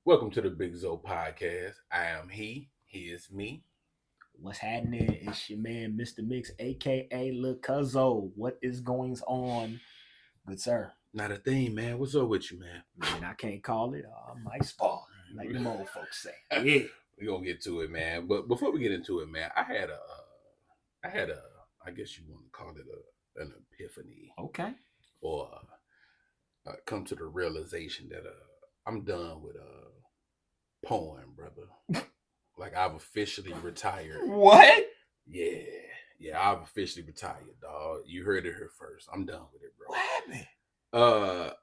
Welcome to the Big Zo podcast. I am he is me. What's happening? It's your man, Mr. Mix, aka Lil Cuzzo. What is going on, good sir? Not a thing, man. What's up with you, man? Man, I can't call it. My spot, like them old folks say. Yeah, We're gonna get to it, man. But before we get into it, man, I had a, I guess you want to call it an epiphany, okay. or come to the realization that I'm done with porn, brother. Like I've officially retired. What? Yeah, I've officially retired, dog. You heard it here first. I'm done with it, bro. What happened?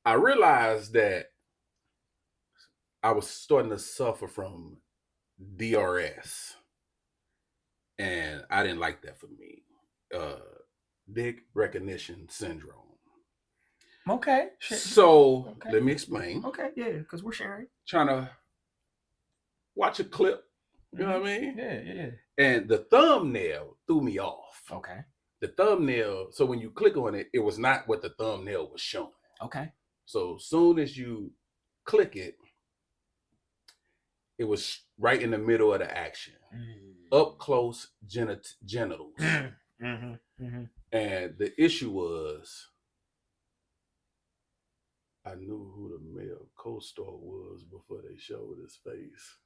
I realized that I was starting to suffer from DRS, and I didn't like that for me. Dick recognition syndrome. Okay. So Okay. let me explain. Okay, yeah, because we're sharing. Trying to watch a clip. You know what I mean? Yeah. And the thumbnail threw me off. Okay. The thumbnail, so when you click on it, it was not what the thumbnail was showing. Okay. So soon as you click it, it was right in the middle of the action. Up close genitals. And the issue was, I knew who the male co-star was before they showed his face.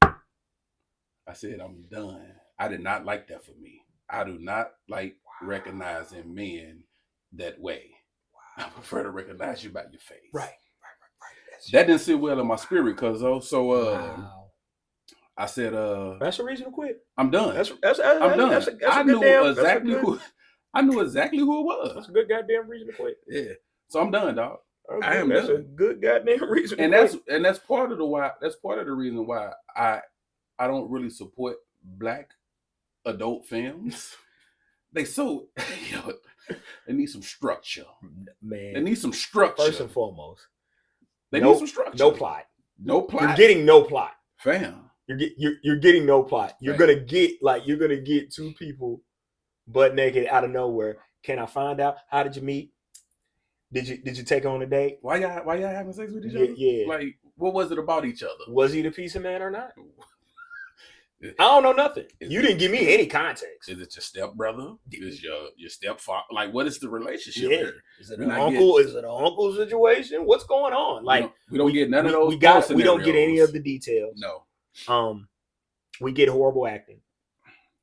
Wow. I said, I'm done. I did not like that for me. I do not like recognizing men that way. Wow. I prefer to recognize you by your face. Right. That didn't sit well in my spirit, cuz so Wow. I said That's a reason to quit. I'm done. I'm done. I knew exactly who it was. That's a good goddamn reason to quit. Yeah. So I'm done, dog. That's a good goddamn reason to And quit. that's part of the reason why I don't really support black adult films. They need some structure. Man. They need some structure. First and foremost. They need some structure. No plot. No plot. You're getting no plot. Fam. You're getting no plot. You're gonna get two people butt naked out of nowhere. Can I find out how did you meet? Did you take on a date? Why y'all having sex with each other? Yeah. Like, what was it about each other? Was he the piece of man or not? I don't know nothing. You didn't give me any context. Is it your stepbrother? Is your stepfather? Like, what is the relationship here? Is it an uncle? Is it an uncle situation? What's going on? Like, we don't get none of those. We don't get any of the details. No. We get horrible acting.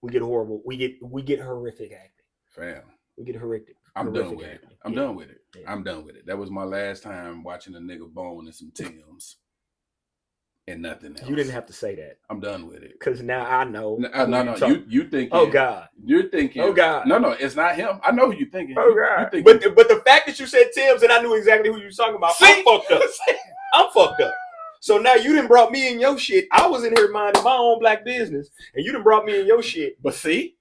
We get horrific acting. Fam. We get horrific. I'm done with acting. it. I'm done with it. Yeah. I'm done with it. That was my last time watching a nigga bone and some Tims. And nothing else. You didn't have to say that. I'm done with it. Because now I know. No. You thinking. Oh God. You're thinking. Oh God. No, it's not him. I know who you're thinking. Oh God. But the fact that you said Tim's and I knew exactly who you were talking about, I'm fucked up. I'm fucked up. So now you done brought me in your shit. I was in here minding my own black business, and you done brought me in your shit. But see,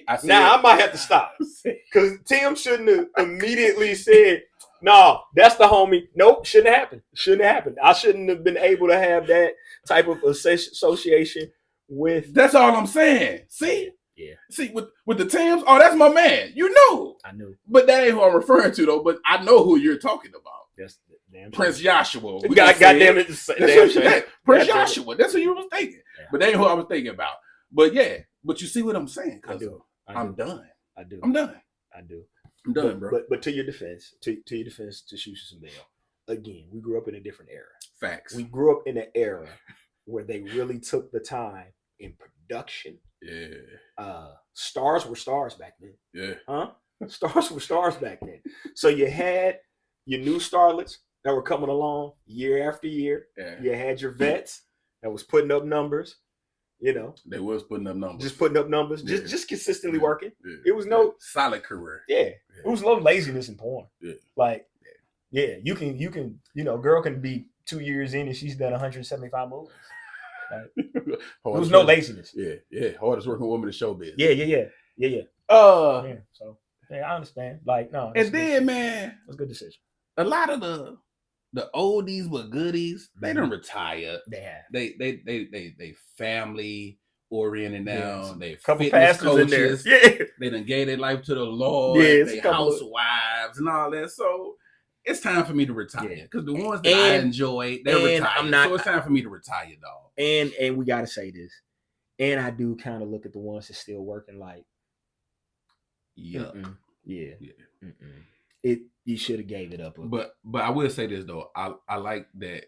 I might have to stop because Tim shouldn't have immediately said, "No, that's the homie." Nope, shouldn't have happened. I shouldn't have been able to have that type of association with. That's all I'm saying. See, yeah. See with the Tims. Oh, that's my man. You know, I knew, but that ain't who I'm referring to though. But I know who you're talking about. That's damn Prince Joshua. Goddamn it, Prince Joshua. That's who you was thinking. Yeah. But that ain't who I was thinking about. But yeah, but you see what I'm saying? I'm done. I do. I'm done, bro. But to your defense, to shoot you some bail. Again, we grew up in a different era. Facts. We grew up in an era where they really took the time in production. Yeah. Stars were stars back then. Yeah. Huh? Stars were stars back then. So you had your new starlets that were coming along year after year. Yeah. You had your vets that was putting up numbers. You know, they was putting up numbers. Just putting up numbers. Yeah. Just consistently working. Yeah. It was no solid career. Yeah. It was no laziness in porn. Yeah. Like, you can, girl can be 2 years in and she's done 175 movies. Like, there was no laziness. Yeah. Hardest working woman in showbiz. Yeah. So I understand. Like, no. And then, man, it's a good decision. A lot of the oldies but goodies, they don't retire. Yeah. They family oriented now. Yes. They Couple fitness pastors coaches. in there. Yeah. They done gave their life to the Lord. Yeah, they housewives and all that. So it's time for me to retire because the ones that I enjoy, they're retired. So it's time for me to retire, dog. And we gotta say this. And I do kind of look at the ones that's still working like, yeah. You should have gave it up. But I will say this though, I like that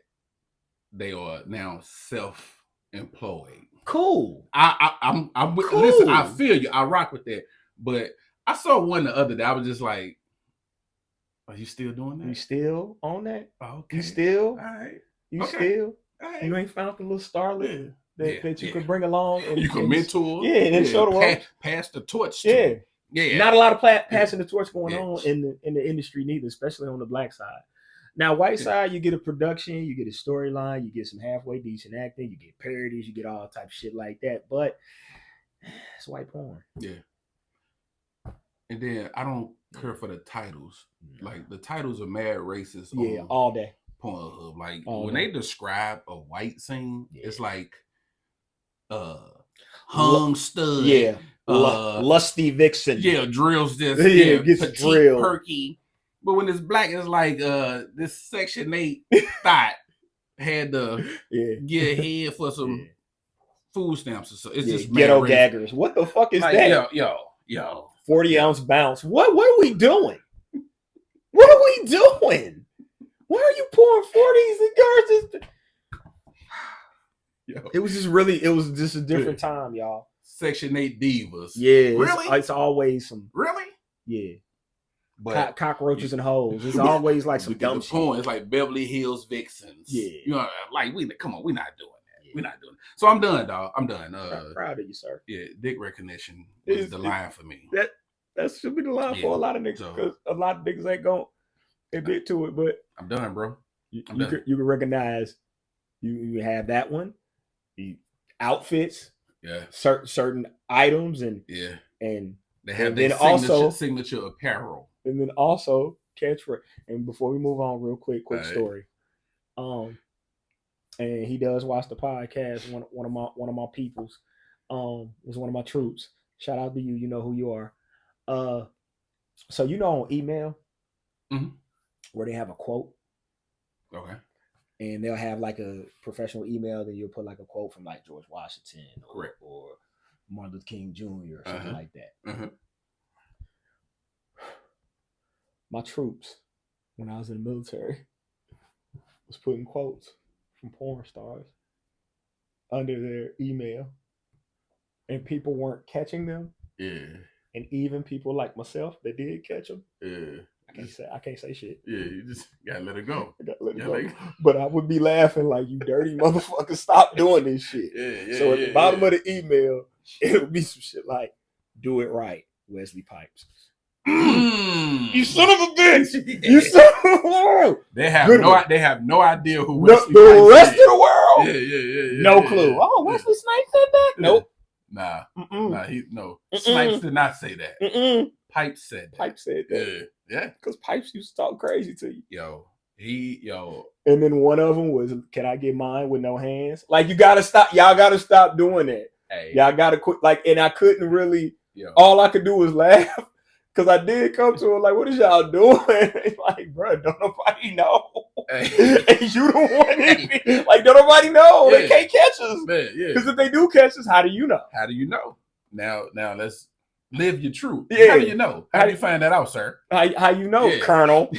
they are now self-employed. Cool. I'm cool. Listen, I feel you. I rock with that. But I saw one the other day. I was just like, are you still doing that? You still on that? Okay. You still? All right. You still? All right. You ain't found the little starlet that you could bring along and you can mentor. Yeah, and then show the world. Pass the torch to. Yeah. Not a lot of passing the torch going on in the industry neither, especially on the black side. Now, white side, you get a production, you get a storyline, you get some halfway decent acting, you get parodies, you get all type of shit like that. But it's white porn. Yeah. And then I don't care for the titles. Like the titles are mad racist. Yeah, all day. Pornhub. Like when they describe a white scene, it's like hung stud. Yeah. Lusty vixen. Yeah, drills this. Gets petite, drilled. Perky. But when it's black, it's like this Section 8 thought had to get ahead for some food stamps or so. It's just ghetto gaggers. What the fuck is that? Yo. 40-ounce bounce. What are we doing? What are we doing? Why are you pouring 40s and girls? It was just a different time, y'all. Section 8 divas. Yeah. Really? It's always some. Really? Yeah. But cockroaches and hoes. It's always like some dumb shit. It's like Beverly Hills vixens. Yeah. You know, like we're not doing that. Yeah. We're not doing it. So I'm done, dog. I'm done. Proud of you, sir. Yeah, dick recognition is the line for me. That should be the line for a lot of niggas because a lot of niggas ain't gonna admit to it. But I'm done, bro. You can recognize you have that one, the outfits, certain items, and they have their signature apparel. And then also catchphrase. And before we move on, real quick story. And he does watch the podcast. One of my peoples, was one of my troops. Shout out to you. You know who you are. So on email, where they have a quote. Okay. And they'll have like a professional email. Then you'll put like a quote from like George Washington, or Martin Luther King Jr. or something like that. My troops, when I was in the military, was putting quotes from porn stars under their email, and people weren't catching them. Yeah. And even people like myself that did catch them. Yeah. I can't say shit. Yeah, you just gotta let it go. But I would be laughing like, you dirty motherfucker, stop doing this shit. So at the bottom of the email, it would be some shit like, do it right, Wesley Pipes. You son of a bitch! You son of a They have no idea who Wesley the rest is. of the world. Yeah. No clue. Oh, Wesley Snipes said that? Nope. Nah. Snipes did not say that. Pipes said that. Pipes said that. Yeah. Because Pipes used to talk crazy to you. Yo. And then one of them was, can I get mine with no hands? Like, you gotta stop. Y'all gotta stop doing that. Hey. Y'all gotta quit. Like, and I couldn't really. All I could do was laugh. Because I did come to him like, what is y'all doing? Like, bro, don't nobody know. Hey. And you the one. Like, don't nobody know. They can't catch us. Because if they do catch us, how do you know? How do you know? Now let's live your truth. Yeah. How do you know? How do you find that out, sir? How you know, Colonel?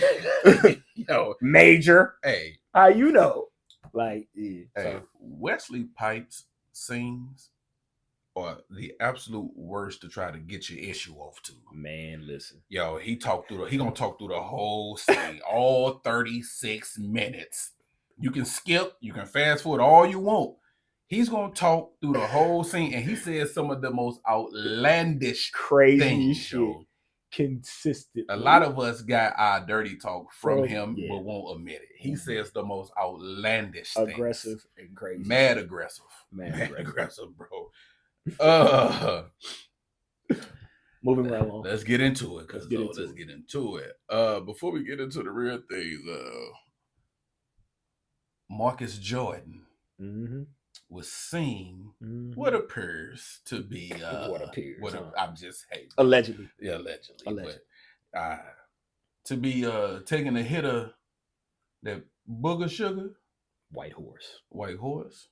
Major. Hey. How you know? Like, Wesley Pipes sings are the absolute worst to try to get your issue off to. Man, listen. Yo, he gonna talk through the whole scene, all 36 minutes. You can skip, you can fast forward all you want. He's gonna talk through the whole scene, and he says some of the most outlandish, crazy things, shit. yo. Consistent. A lot of us got our dirty talk from him, but won't admit it. He says the most outlandish aggressive things. And crazy. Mad aggressive, bro. Moving right along. Let's get into it. Let's get into it. Before we get into the real things, Marcus Jordan was seen Mhm. what appears to be I'm just hating. Allegedly. Yeah, allegedly. But to be taking a hit of that booger sugar. White Horse.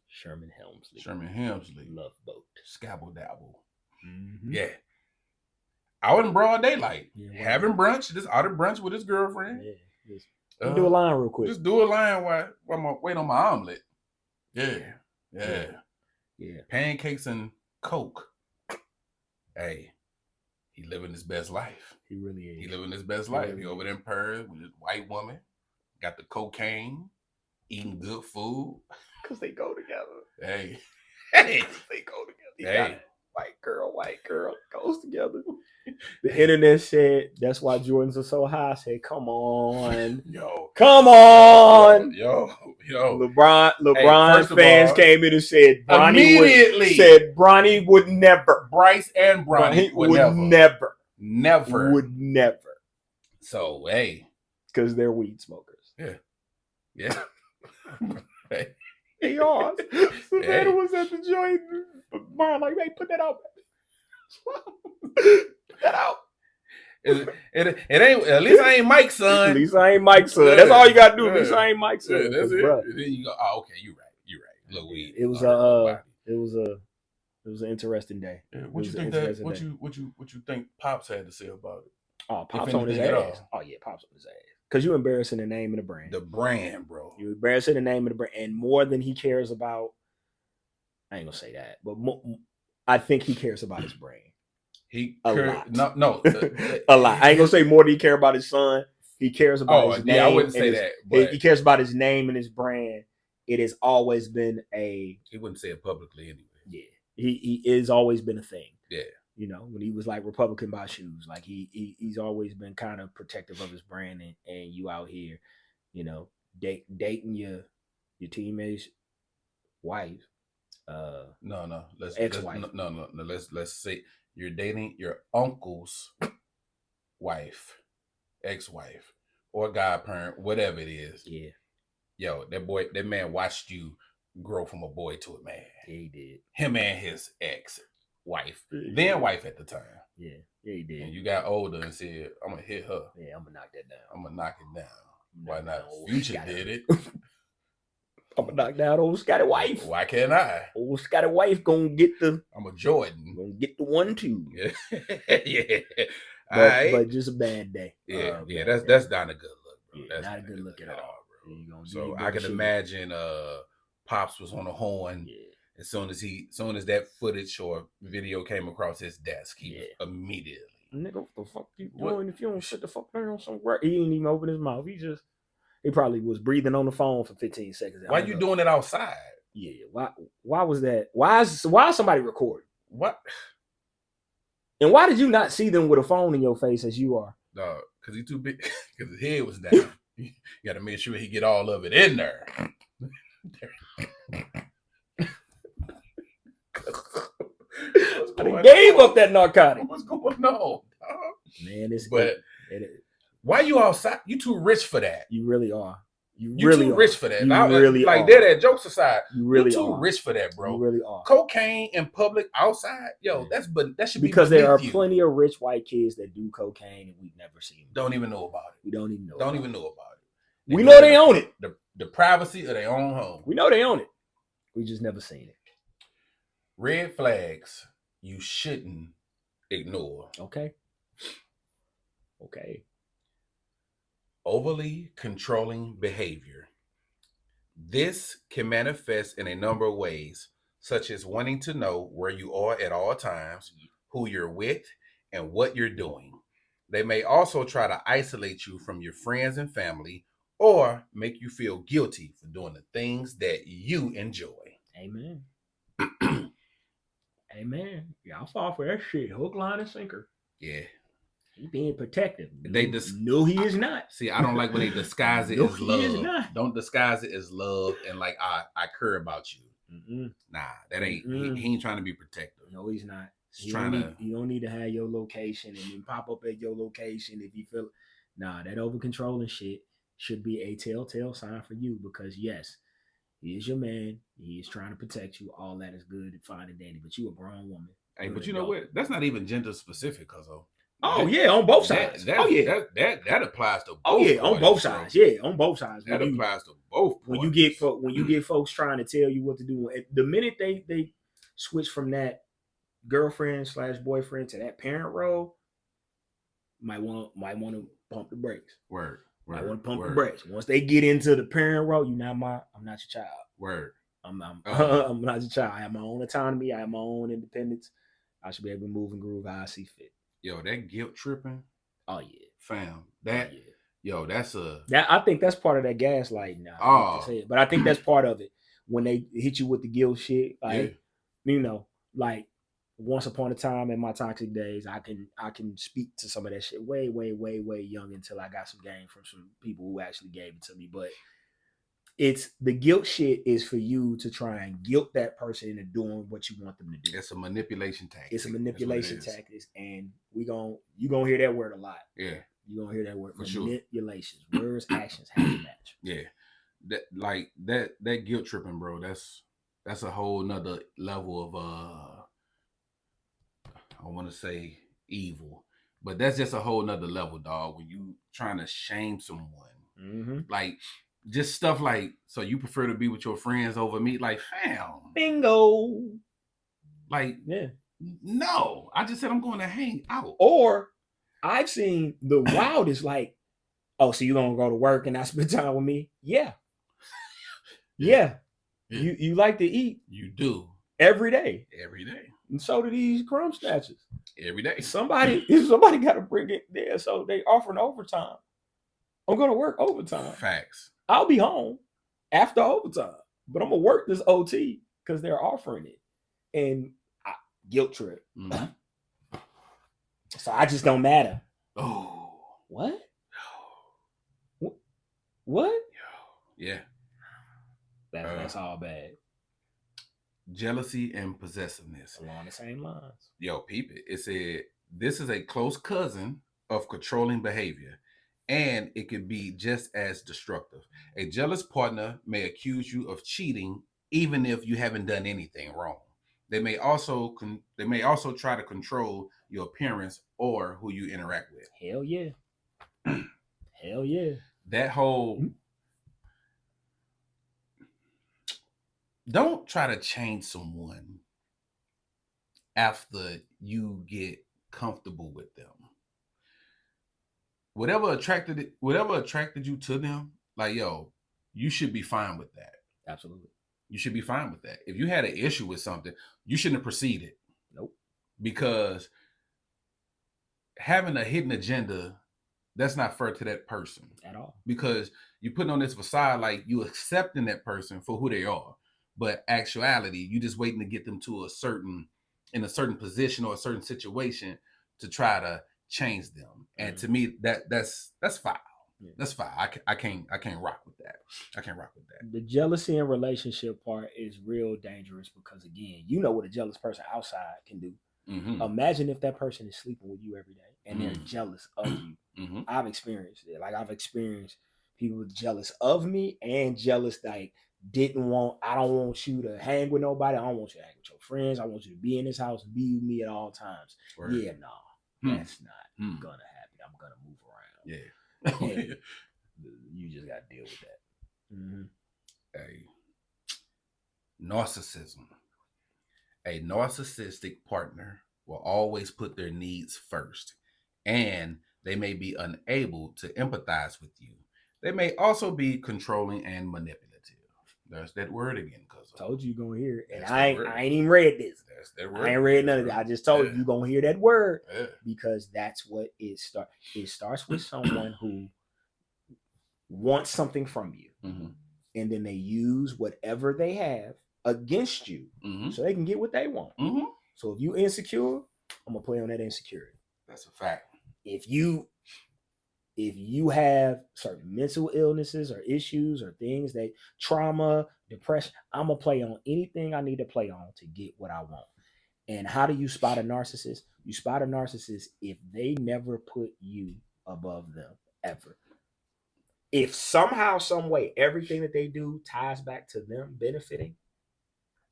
Sherman Hemsley. Love Boat. Scabble Dabble. Mm-hmm. Yeah. Out in broad daylight. Having brunch. Just out of brunch with his girlfriend. Yeah. Do a line real quick. Just do a line while I'm waiting on my omelet. Yeah. Pancakes and Coke. Hey, he living his best life. He really is. He living his best life. He over there in Paris with his white woman. Got the cocaine. Eating good food. Because they go together. Hey. They go together. Hey. White girl goes together. The internet said that's why Jordans are so high. I said, come on. Come on. Yo. LeBron fans came in and said Bronny would never. Bryce and Bronny would never. Would never. So, hey. Because they're weed smokers. Yeah. Hey. They are. Savannah was at the joint. Brian, like, hey, put that out. Put that out. It ain't. At least I ain't Mike's son. That's all you gotta do. At least I ain't Mike's son. That's it. And then you go, oh, okay, you're right. Look, it was an interesting day. Yeah, what you think Pops had to say about it? Oh, Pops on his ass. Oh yeah, Pops on his ass. Because you're embarrassing the name and the brand. The brand, bro. You're embarrassing the name and the brand, and more than he cares about. I ain't gonna say that, but I think he cares about his brand. A lot. A lot. I ain't gonna say more than he cares about his son. He cares about his name. Yeah, I wouldn't say that. But he cares about his name and his brand. It has always been He wouldn't say it publicly anyway. Yeah, he has always been a thing. Yeah. You know, when he was like Republican by shoes, like he's always been kind of protective of his brand, and you out here, you know, dating your teammate's wife. Ex-wife. Let's say you're dating your uncle's wife, ex-wife, or godparent, whatever it is. Yeah. Yo, that man watched you grow from a boy to a man. Yeah, he did. Him and his ex-wife, then wife at the time. Yeah, he did. And you got older and said, "I'm gonna hit her. Yeah, I'm gonna knock that down. I'm gonna knock it down. Why not? Future did it. I'm gonna knock down old Scotty wife. Why can't I? Old Scotty wife gonna get the. I'm a Jordan. Gonna get the 1-2. Yeah. But just a bad day. That's not a good look, bro. Yeah, that's not a good look at all, bro. So I can imagine Pops was on the horn. Yeah. As soon as that footage or video came across his desk, he was immediately. Nigga, what the fuck you doing? If you don't sit the fuck down somewhere, he didn't even open his mouth. He probably was breathing on the phone for 15 seconds. Why you doing it outside? Yeah. Why was that? Why is somebody recording? What? And why did you not see them with a phone in your face as you are? No, because he's too big. Because his head was down. You got to make sure he get all of it in there. I gave up that narcotic. What's going on? Man, why you outside? You too rich for that. You really are. You too rich for that. Really like are. That at jokes aside. You really too are. rich for that, bro. You really are. Cocaine in public outside, that should be because there are plenty of rich white kids that do cocaine and we've never seen them. Don't even know about it. We don't even know. Don't even know about it. We know they own it. The privacy of their own home. We know they own it. We just never seen it. Red flags you shouldn't ignore. Okay. Overly controlling behavior. This can manifest in a number of ways, such as wanting to know where you are at all times, who you're with, and what you're doing. They may also try to isolate you from your friends and family or make you feel guilty for doing the things that you enjoy. Amen. Amen. Y'all fall for that shit. Hook, line, and sinker. Yeah. He being protective. No, he is not. See, I don't like when they disguise it as love. He is not. Don't disguise it as love and like I care about you. Mm-mm. Nah, that ain't. He ain't trying to be protective. No, he's not. You don't need to have your location and then pop up at your location if you feel. Nah, that over controlling shit should be a telltale sign for you because yes, He is your man. He is trying to protect you. All that is good and fine and dandy. But you a grown woman. Hey, but you know what? That's not even gender specific, Cuzzo. Oh yeah, on both sides. That applies to both. Oh yeah, on both sides. Yeah, on both sides. That applies to both. When you get folks trying to tell you what to do, the minute they switch from that girlfriend/boyfriend to that parent role, might want to pump the brakes. Word. I want to pump the brakes. Once they get into the parent role, I'm not your child. Word. I'm not your child. I have my own autonomy. I have my own independence. I should be able to move and groove how I see fit. Yo, that guilt tripping. Oh yeah, fam. That yo, that's I think that's part of that gaslighting now. Oh, but I think that's part of it when they hit you with the guilt shit. Like like once upon a time in my toxic days, I can speak to some of that shit way young until I got some game from some people who actually gave it to me. But it's the guilt shit is for you to try and guilt that person into doing what you want them to do. It's a manipulation tactic. It's a manipulation tactic, and you gonna hear that word a lot. Yeah, you gonna hear that word for manipulations. Sure. Words, actions have to match. Yeah, that guilt tripping, bro. That's a whole nother level of I want to say evil, but that's just a whole nother level, dog. When you trying to shame someone, like. Just stuff like, so you prefer to be with your friends over me? Like, fam. Bingo. Like, yeah. No. I just said I'm going to hang out. Or I've seen the wildest, like, oh, so you gonna go to work and not spend time with me? Yeah. Yeah. You like to eat. You do. Every day. Every day. And so do these crumb snatchers. Every day. Somebody got to bring it there. So they offering overtime. I'm going to work overtime. Facts. I'll be home after overtime, but I'm going to work this OT because they're offering it. And guilt trip. Mm-hmm. So I just don't matter. Oh. What? What? Yeah. That's all bad. Jealousy and possessiveness. Along the same lines. Yo, peep it. It said, this is a close cousin of controlling behavior, and it can be just as destructive. A jealous partner may accuse you of cheating even if you haven't done anything wrong. They may also try to control your appearance or who you interact with. Hell yeah. Hell yeah. That whole don't try to change someone after you get comfortable with them. Whatever attracted you to them, like, yo, you should be fine with that. Absolutely. You should be fine with that. If you had an issue with something, you shouldn't have proceeded. Nope. Because having a hidden agenda, that's not fair to that person. At all. Because you're putting on this facade like you accepting that person for who they are. But actuality, you just waiting to get them to a certain position or a certain situation to try to change them. And to me, that's foul. Yeah. That's foul. I can't rock with that. I can't rock with that. The jealousy and relationship part is real dangerous because, again, you know what a jealous person outside can do. Mm-hmm. Imagine if that person is sleeping with you every day and they're jealous of you. Mm-hmm. I've experienced it. Like, I've experienced people jealous of me and jealous, like, I don't want you to hang with nobody. I don't want you to hang with your friends. I want you to be in this house and be with me at all times. Word. Yeah, no, that's not gonna happen. I'm gonna move around. Yeah. You just gotta deal with that. Mm-hmm. Narcissism. A narcissistic partner will always put their needs first, and they may be unable to empathize with you. They may also be controlling and manipulative. There's that word again, cuz. Told you you're gonna hear it. And I ain't even read this. That's that word. I ain't read none of that. I just told you you're gonna hear that word because that's what it starts. It starts with someone who wants something from you. Mm-hmm. And then they use whatever they have against you so they can get what they want. Mm-hmm. So if you insecure, I'm gonna play on that insecurity. That's a fact. If you have certain mental illnesses or issues or things that trauma, depression, I'm going to play on anything I need to play on to get what I want. And how do you spot a narcissist? You spot a narcissist if they never put you above them, ever. if somehow, some way, everything that they do ties back to them benefiting,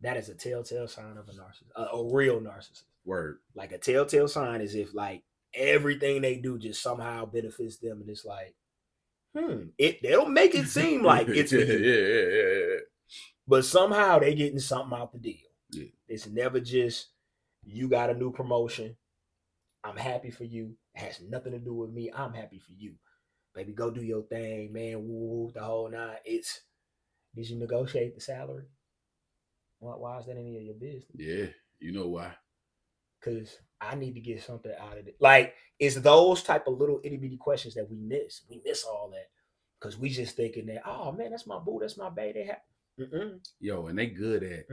that is a telltale sign of a narcissist, a real narcissist. Word. Like a telltale sign is if like everything they do just somehow benefits them, and it's like, they'll make it seem like it's for you. Yeah. But somehow they getting something out the deal. Yeah. It's never just you got a new promotion. I'm happy for you. It has nothing to do with me. I'm happy for you. Baby, go do your thing, man. Woo, the whole nine. It's, did you negotiate the salary? Why is that any of your business? Yeah, you know why. Because I need to get something out of it. Like, it's those type of little itty bitty questions that we miss. We miss all that because we just thinking that, oh man, that's my boo, that's my bae. They have. Yo, and they good at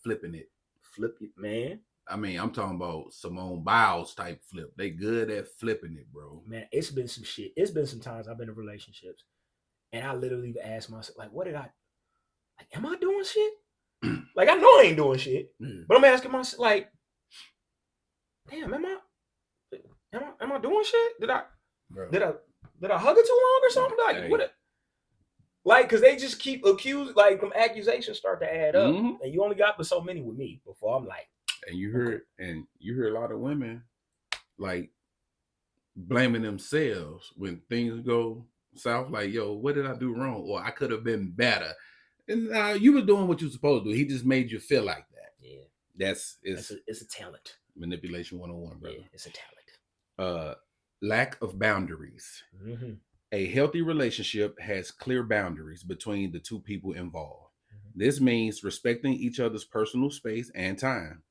flipping it. Flip it, man. I mean, I'm talking about Simone Biles type flip. They good at flipping it, bro. Man, it's been some shit. It's been some times I've been in relationships, and I literally asked myself, like, what did I? Like, am I doing shit? Like, I know I ain't doing shit, but I'm asking myself, like, damn, am I doing shit? Did I hug it too long or something? Like, Hey. what? Like, because they just keep accusing, like, them accusations start to add up, and you only got but so many with me before I'm like. And you heard a lot of women like blaming themselves when things go south. Like, yo, what did I do wrong? Or I could have been better. And you were doing what you were supposed to do. He just made you feel like that. Yeah, It's a talent. Manipulation 101, brother. Yeah, it's a talent. Lack of boundaries. Mm-hmm. A healthy relationship has clear boundaries between the two people involved. Mm-hmm. This means respecting each other's personal space and time,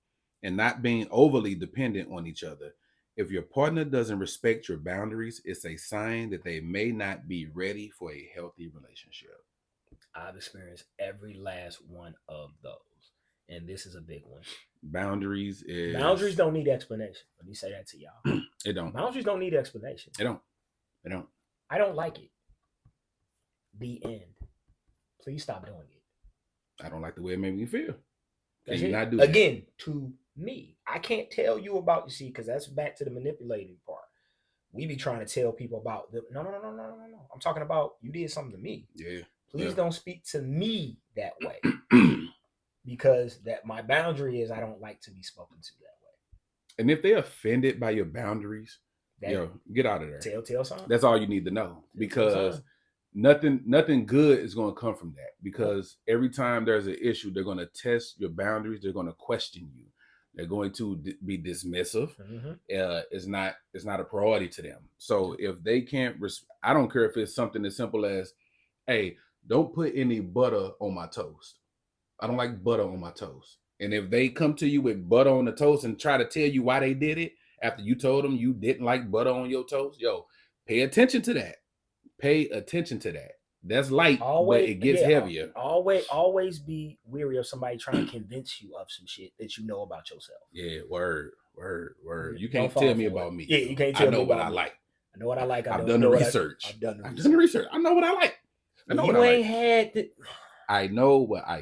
and not being overly dependent on each other. If your partner doesn't respect your boundaries, it's a sign that they may not be ready for a healthy relationship. I've experienced every last one of those, and this is a big one. Boundaries don't need explanation. Let me say that to y'all. It don't. Boundaries don't need explanation. They don't. I don't like it. The end. Please stop doing it. I don't like the way it made me feel. That's Can you it. not do that? Again, to me, I can't tell you about, you see, because that's back to the manipulating part. We be trying to tell people about the no. I'm talking about you did something to me. Yeah. Please don't speak to me that way. Because that my boundary is I don't like to be spoken to that way. And if they're offended by your boundaries, get out of there. Telltale sign. That's all you need to know. Because nothing good is going to come from that. Because every time there's an issue, they're going to test your boundaries. They're going to question you. They're going to be dismissive. Mm-hmm. It's not a priority to them. So if they can't, I don't care if it's something as simple as, hey, don't put any butter on my toast. I don't like butter on my toast. And if they come to you with butter on the toast and try to tell you why they did it after you told them you didn't like butter on your toast, pay attention to that. Pay attention to that. That's light, but it gets heavier. Always be weary of somebody trying to convince you of some shit that you know about yourself. Yeah, word. You can't tell me about me. Yeah, you can't tell me about what I like. I know what I like. I've done the research. I've done the research. I know what I like. I know what I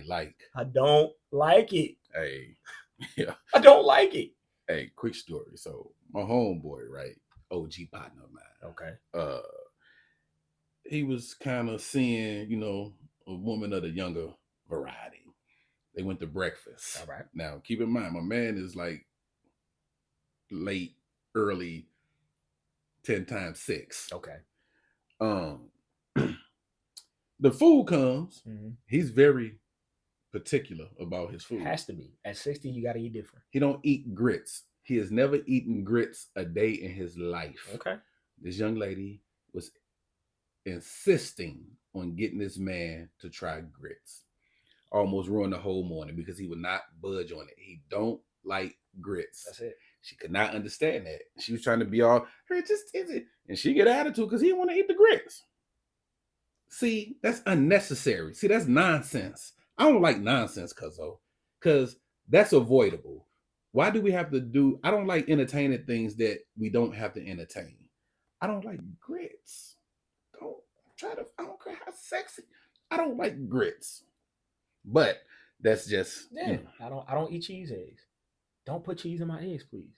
like. I don't like it. Hey, yeah. I don't like it. Hey, quick story. So my homeboy, right, OG partner of mine. Okay. He was kind of seeing, a woman of the younger variety. They went to breakfast. All right. Now, keep in mind, my man is like late, early, 10 times 6. Okay. The food comes. Mm-hmm. He's very particular about his food. Has to be. At 60, you got to eat different. He don't eat grits. He has never eaten grits a day in his life. Okay. This young lady was insisting on getting this man to try grits. Almost ruined the whole morning because he would not budge on it. He don't like grits. That's it. She could not understand that. She was trying to be all, hey, just is it? And she get attitude because he didn't want to eat the grits. See, that's unnecessary. See, that's nonsense. I don't like nonsense, Cuzzo, because that's avoidable. Why do we have to do? I don't like entertaining things that we don't have to entertain. I don't like grits. I don't care how sexy. I don't like grits. But that's just I don't eat eggs. Don't put cheese in my eggs, please.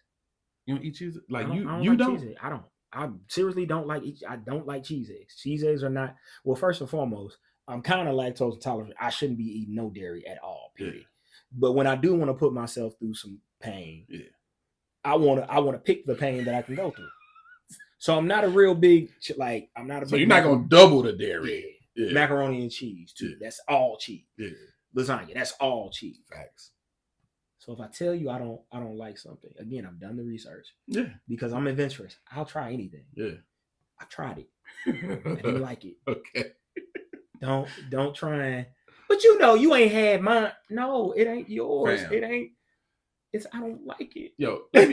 You don't eat cheese? Like I you don't? Cheese. I don't. I seriously don't like. I don't like cheese eggs. Cheese eggs are not. Well, first and foremost, I'm kind of lactose intolerant. I shouldn't be eating no dairy at all. Period. Yeah. But when I do want to put myself through some pain, I want to pick the pain that I can go through. So I'm not a real big like. I'm not a. So big you're not gonna double the dairy. Yeah. Macaroni and cheese too. That's all cheese. Yeah. Lasagna. That's all cheese. Facts. So if I tell you I don't like something, again, I've done the research. Yeah. Because I'm adventurous. I'll try anything. Yeah. I tried it. I didn't like it. Okay. Don't try and. But you ain't had mine. No, it ain't yours. Fam. It ain't. It's I don't like it. Let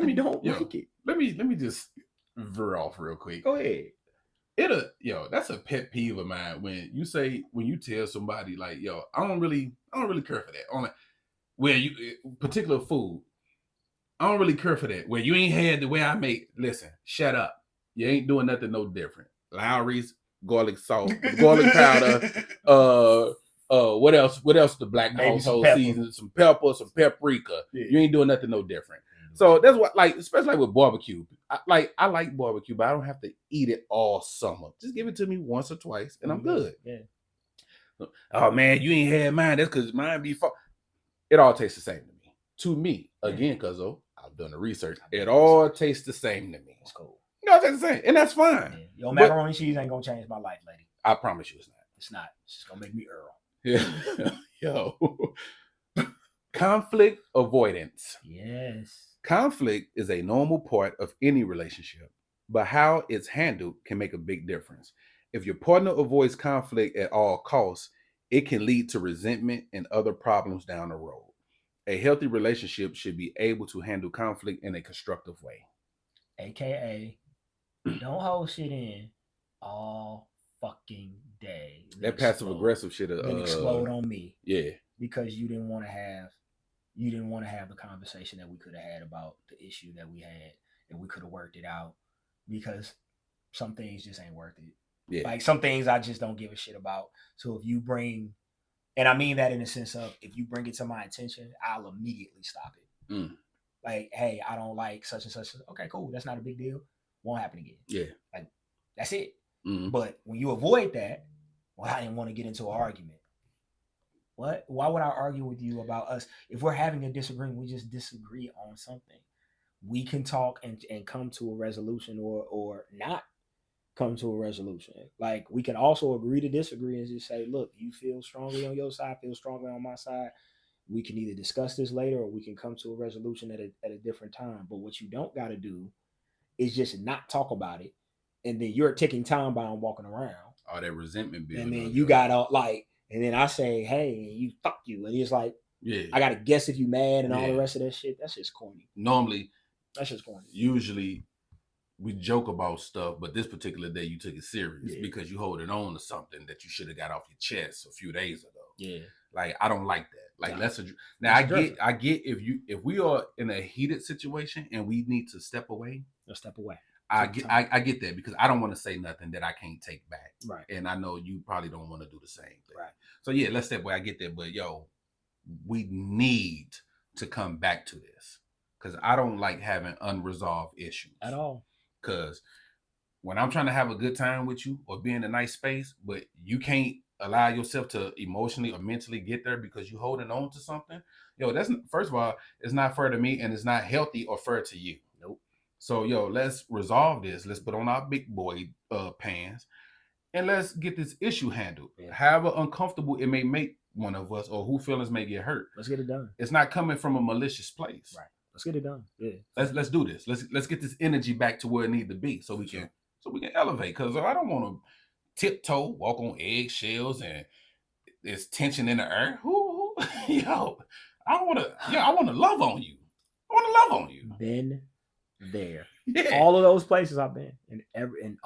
me don't like it. Let me just veer off real quick. Go ahead. That's a pet peeve of mine when you tell somebody like, I don't really care for that. Only where you particular food, I don't really care for that. Where you ain't had the way I make. Listen, shut up. You ain't doing nothing no different. Lowry's, garlic salt, garlic powder. What else? The black household season, some pepper, some paprika. Yeah. You ain't doing nothing no different. So that's what, like, especially like with barbecue. I like barbecue, but I don't have to eat it all summer. Just give it to me once or twice, and I'm good. Yeah. Oh man, you ain't had mine. That's because mine be. It all tastes the same to me. To me, again, Cuzzo, I've done the research. It all tastes the same to me. It's cool. It all tastes the same, and that's fine. Yeah. Your macaroni and cheese ain't gonna change my life, lady. I promise you, it's not. It's not. It's just gonna make me Earl. Yeah. Conflict avoidance. Yes. Conflict is a normal part of any relationship, but how it's handled can make a big difference. If your partner avoids conflict at all costs, it can lead to resentment and other problems down the road. A healthy relationship should be able to handle conflict in a constructive way. AKA, don't hold shit in all fucking day. That passive aggressive shit explode on me. Yeah. Because you didn't want to have the conversation that we could have had about the issue that we had, and we could have worked it out, because some things just ain't worth it. Yeah. Like some things I just don't give a shit about. So if you bring, and I mean that in the sense of, if you bring it to my attention, I'll immediately stop it. Like, hey, I don't like such and such. Okay, cool. That's not a big deal. Won't happen again. Yeah. Like, that's it. Mm-hmm. But when you avoid that, well, I didn't want to get into an argument. What? Why would I argue with you about us? If we're having a disagreement, we just disagree on something. We can talk and come to a resolution, or not come to a resolution. Like, we can also agree to disagree and just say, look, you feel strongly on your side, feel strongly on my side. We can either discuss this later, or we can come to a resolution at a different time. But what you don't got to do is just not talk about it, and then you're a ticking time bomb walking around. All that resentment building. And then you got to like, and then I say, hey, you fuck you. And he's like, yeah, I got to guess if you mad and all the rest of that shit. That's just corny. Normally, that's just corny. Usually, we joke about stuff, but this particular day you took it serious because you holding on to something that you should have got off your chest a few days ago. Yeah. Like, I don't like that. Like, I get if we are in a heated situation and we need to step away. Let's step away. I get that, because I don't want to say nothing that I can't take back. Right. And I know you probably don't want to do the same thing. Right. So yeah, let's step away. I get that. But we need to come back to this, because I don't like having unresolved issues. At all. Because when I'm trying to have a good time with you or be in a nice space, but you can't allow yourself to emotionally or mentally get there because you're holding on to something, that's, first of all, it's not fair to me, and it's not healthy or fair to you. Nope. So, let's resolve this. Let's put on our big boy pants, and let's get this issue handled. Yeah. However uncomfortable it may make one of us, or whose feelings may get hurt. Let's get it done. It's not coming from a malicious place. Right. Let's get it done. Yeah. Let's do this. Let's get this energy back to where it needs to be, so we can elevate. Because I don't want to tiptoe, walk on eggshells, and there's tension in the air. I want to love on you. I want to love on you. Been there. Yeah. All of those places I've been in, in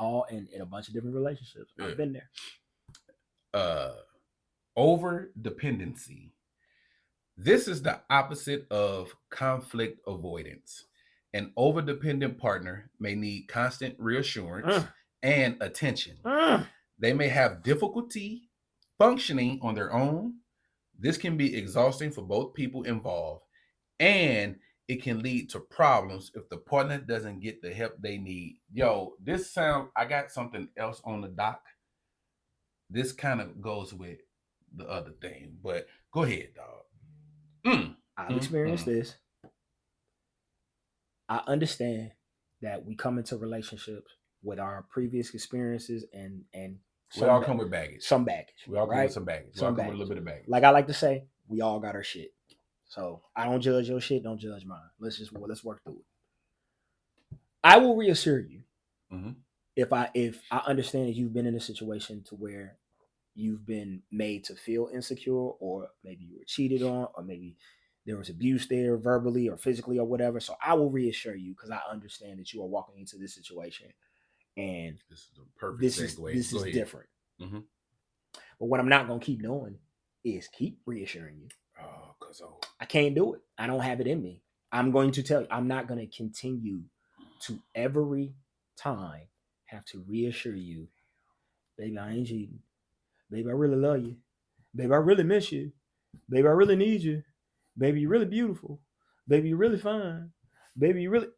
a bunch of different relationships. I've been there. Over dependency. This is the opposite of conflict avoidance. An over-dependent partner may need constant reassurance and attention. They may have difficulty functioning on their own. This can be exhausting for both people involved, and it can lead to problems if the partner doesn't get the help they need. Yo, I got something else on the dock. This kind of goes with the other thing, but go ahead, dog. I've experienced this. I understand that we come into relationships with our previous experiences and we all come with baggage. Some baggage. We all come right? with some baggage. We all come with a little bit of baggage. Like I like to say, we all got our shit. So I don't judge your shit, don't judge mine. Let's work through it. I will reassure you if I understand that you've been in a situation to where you've been made to feel insecure, or maybe you were cheated on, or maybe there was abuse there verbally or physically or whatever. So I will reassure you because I understand that you are walking into this situation and this is a perfect segue. This is different. But what I'm not going to keep doing is keep reassuring you. Oh, Cuzzo. I can't do it. I don't have it in me. I'm going to tell you, I'm not going to continue to every time have to reassure you, baby, I ain't cheating. Baby, I really love you. Baby, I really miss you. Baby, I really need you. Baby, you're really beautiful. Baby, you're really fine. Baby, you really...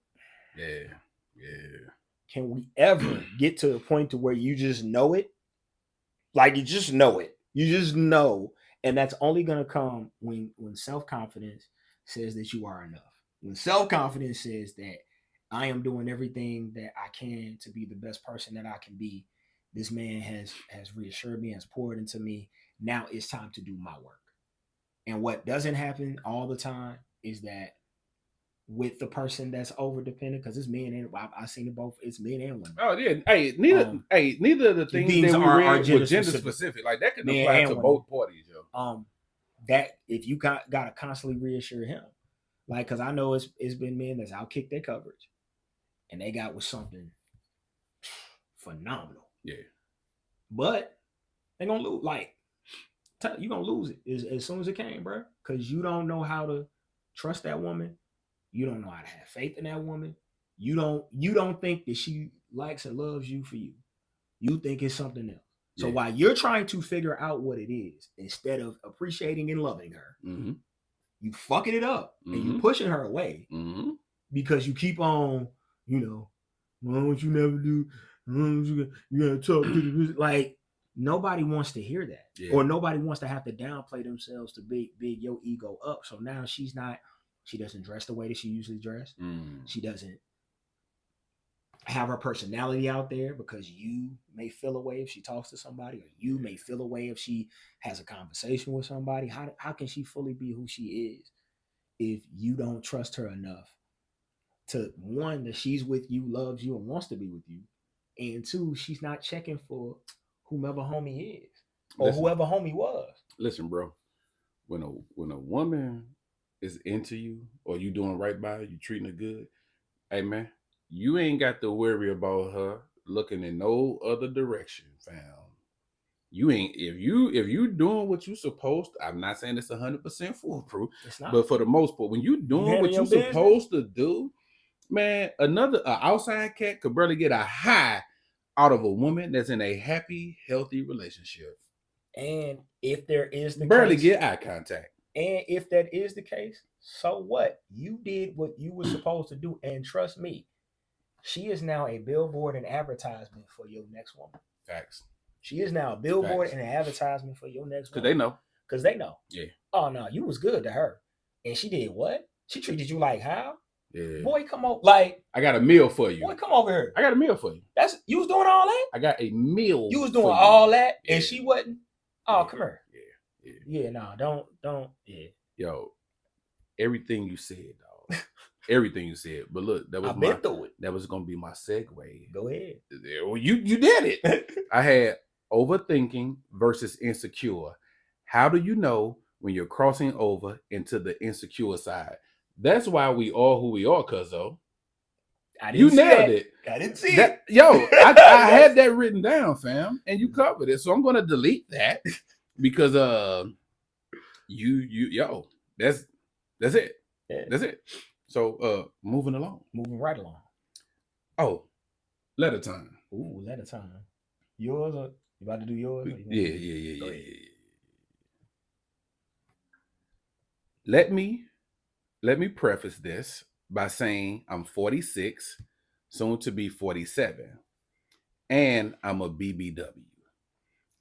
Yeah. Can we ever get to a point to where you just know it? Like, you just know it. You just know. And that's only going to come when self-confidence says that you are enough. When self-confidence says that I am doing everything that I can to be the best person that I can be. This man has reassured me, has poured into me. Now it's time to do my work. And what doesn't happen all the time is that with the person that's over dependent, because it's men and I've seen it both. It's men and women. Oh yeah. Neither of the things that we read were gender specific. Like that can apply to both parties, yo. That if you gotta constantly reassure him, like, because I know it's been men that's outkicked their coverage, and they got with something phenomenal. Yeah. But they're gonna lose. Like, you're gonna lose it as soon as it came, bro. Because you don't know how to trust that woman. You don't know how to have faith in that woman. You don't think that she likes and loves you for you. You think it's something else. So while you're trying to figure out what it is, instead of appreciating and loving her, you fucking it up and you pushing her away because you keep on, why don't you never do? You gotta talk to the like. Nobody wants to hear that, or nobody wants to have to downplay themselves to big your ego up. So now she doesn't dress the way that she usually dressed. She doesn't have her personality out there because you may feel a way if she talks to somebody, or you may feel a way if she has a conversation with somebody. How can she fully be who she is if you don't trust her enough to, one, that she's with you, loves you, and wants to be with you, and two, she's not checking for whomever homie is or whoever homie was. Listen, bro, when a woman is into you, or you doing right by her, you treating her good, hey man, you ain't got to worry about her looking in no other direction, fam. You ain't, if you doing what you supposed to, I'm not saying it's 100% foolproof, but for the most part, when you doing what you supposed to do, man, an outside cat could barely get a high out of a woman that's in a happy, healthy relationship. And if there is the barely case, get eye contact. And if that is the case, so what? You did what you were supposed to do. And trust me, she is now a billboard and advertisement for your next woman. Facts. She is now a billboard and an advertisement for your next woman. Because they know. Yeah. Oh, no, you was good to her. And she did what? She treated you like how? Yeah. Boy, come on. Like, I got a meal for you. Boy, come over here. I got a meal for you. You was doing all that? I got a meal. You was doing all that, and she wasn't? Oh, yeah. Come here. Yeah, no, don't. Yeah. Yo, everything you said, dog. Everything you said. But look, I've been through it. That was gonna be my segue. Go ahead. Well, you did it. I had overthinking versus insecure. How do you know when you're crossing over into the insecure side? That's why we are who we are, Cuzzo. You nailed it. I didn't see it. Yo, I had that written down, fam, and you covered it. So I'm gonna delete that because yo, that's it. Yeah. That's it. So moving right along. Oh, letter time. Ooh, letter time. Yours, or you about to do yours? Yeah. Let me Let me preface this by saying I'm 46, soon to be 47, and I'm a BBW.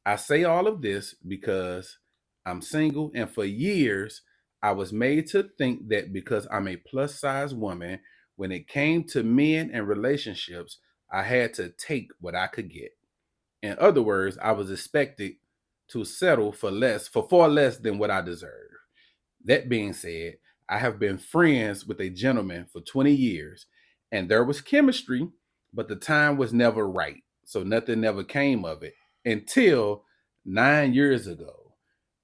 I say all of this because I'm single, and for years, I was made to think that because I'm a plus size woman, when it came to men and relationships, I had to take what I could get. In other words, I was expected to settle for far less than what I deserve. That being said, I have been friends with a gentleman for 20 years, and there was chemistry, but the time was never right. So nothing never came of it until 9 years ago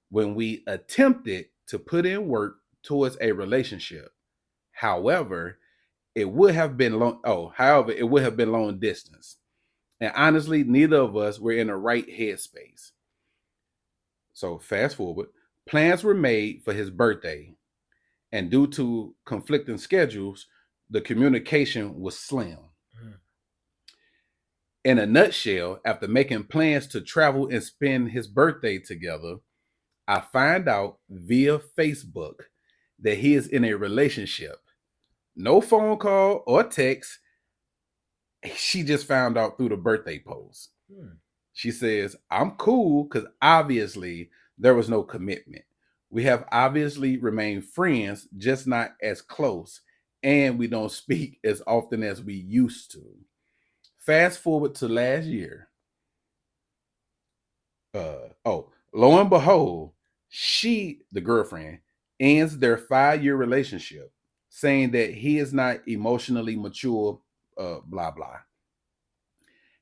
when we attempted to put in work towards a relationship. However, it would have been long distance. And honestly, neither of us were in the right headspace. So fast forward, plans were made for his birthday, and due to conflicting schedules, the communication was slim. In a nutshell, after making plans to travel and spend his birthday together, I find out via Facebook that he is in a relationship. No phone call or text. She just found out through the birthday post. She says, I'm cool because obviously there was no commitment. We have obviously remained friends, just not as close, and we don't speak as often as we used to. Fast forward to last year. Lo and behold, the girlfriend, ends their 5-year relationship, saying that he is not emotionally mature, blah, blah.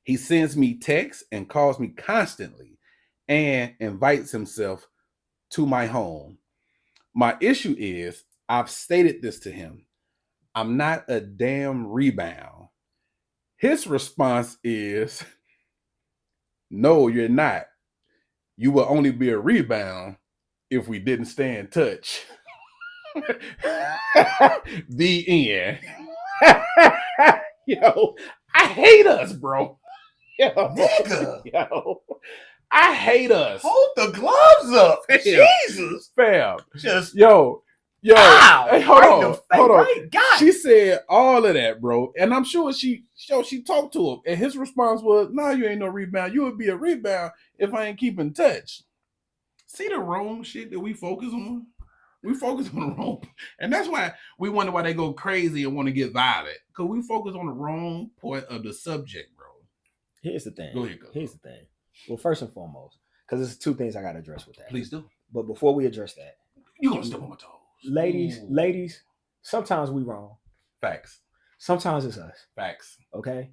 He sends me texts and calls me constantly and invites himself to my home. My issue is, I've stated this to him, I'm not a damn rebound. His response is, no, you're not. You will only be a rebound if we didn't stay in touch. The end. Yo, I hate us, bro. Yo, Nigga. yo, I hate us. Hold the gloves up. Fam. Jesus. Fam. Just Yo. ow. Hey, hold Right on. in the face. Hold on. Right. God. She said all of that, bro. And I'm sure she talked to him. And his response was, nah, you ain't no rebound. You would be a rebound if I ain't keep in touch. See the wrong shit that we focus on? We focus on the wrong. And that's why we wonder why they go crazy and want to get violent. Because we focus on the wrong point of the subject, bro. Here's the thing. Go ahead, go. Here's the thing. Well, first and foremost, because there's two things I got to address with that. Please do. But before we address that, You're going to step on my toes. Ladies, sometimes we wrong. Facts. Sometimes it's us. Facts. Okay?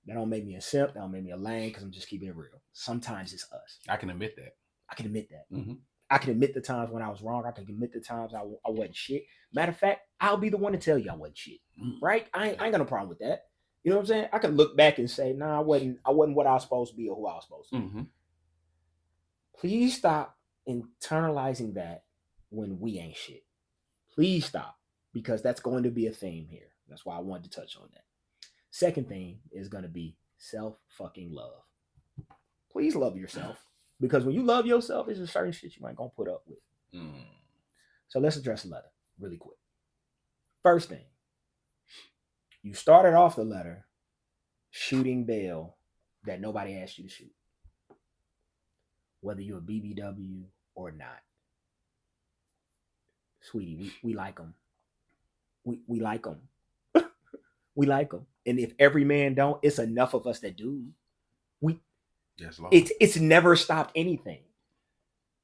That don't make me a simp. That don't make me a lame because I'm just keeping it real. Sometimes it's us. I can admit that. I can admit that. Mm-hmm. I can admit the times when I was wrong. I can admit the times I wasn't shit. Matter of fact, I'll be the one to tell you I wasn't shit. Right? I ain't got no problem with that. You know what I'm saying? I can look back and say, nah, I wasn't what I was supposed to be or who I was supposed to be. Mm-hmm. Please stop internalizing that when we ain't shit. Please stop, because that's going to be a theme here. That's why I wanted to touch on that. Second thing is going to be self-fucking love. Please love yourself, because when you love yourself, there's a certain shit you ain't going to put up with. So let's address the letter really quick. First thing, you started off the letter shooting bail that nobody asked you to shoot, whether you're a BBW or not. Sweetie, we like them. We like them. We like them. And if every man don't, it's enough of us that do. It's never stopped anything.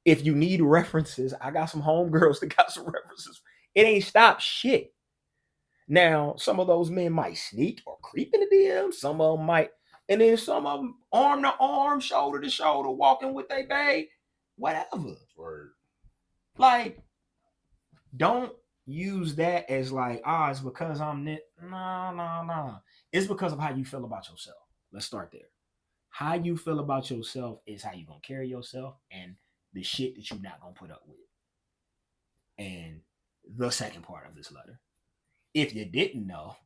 If you need references, I got some homegirls that got some references. It ain't stopped shit. Now, some of those men might sneak or creep in the DM. Some of them might. And then some of them arm to arm, shoulder to shoulder, walking with their babe. Whatever. Word. Like, don't use that as like, it's because I'm knit. No. It's because of how you feel about yourself. Let's start there. How you feel about yourself is how you're going to carry yourself and the shit that you're not going to put up with. And the second part of this letter, if you didn't know,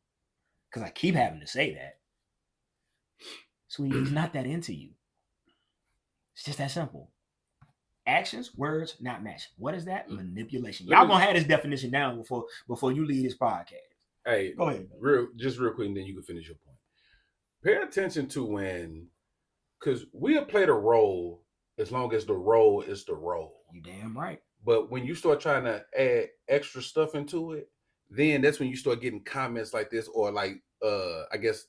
because I keep having to say that, sweetie, he's not that into you. It's just that simple. Actions, words, not matching. What is that? Manipulation. Let Y'all me- gonna have this definition down before you leave this podcast. Hey, Go ahead. real quick, and then you can finish your point. Pay attention to when, because we'll play the role as long as the role is the role. You damn right. But when you start trying to add extra stuff into it, then that's when you start getting comments like this, or like I guess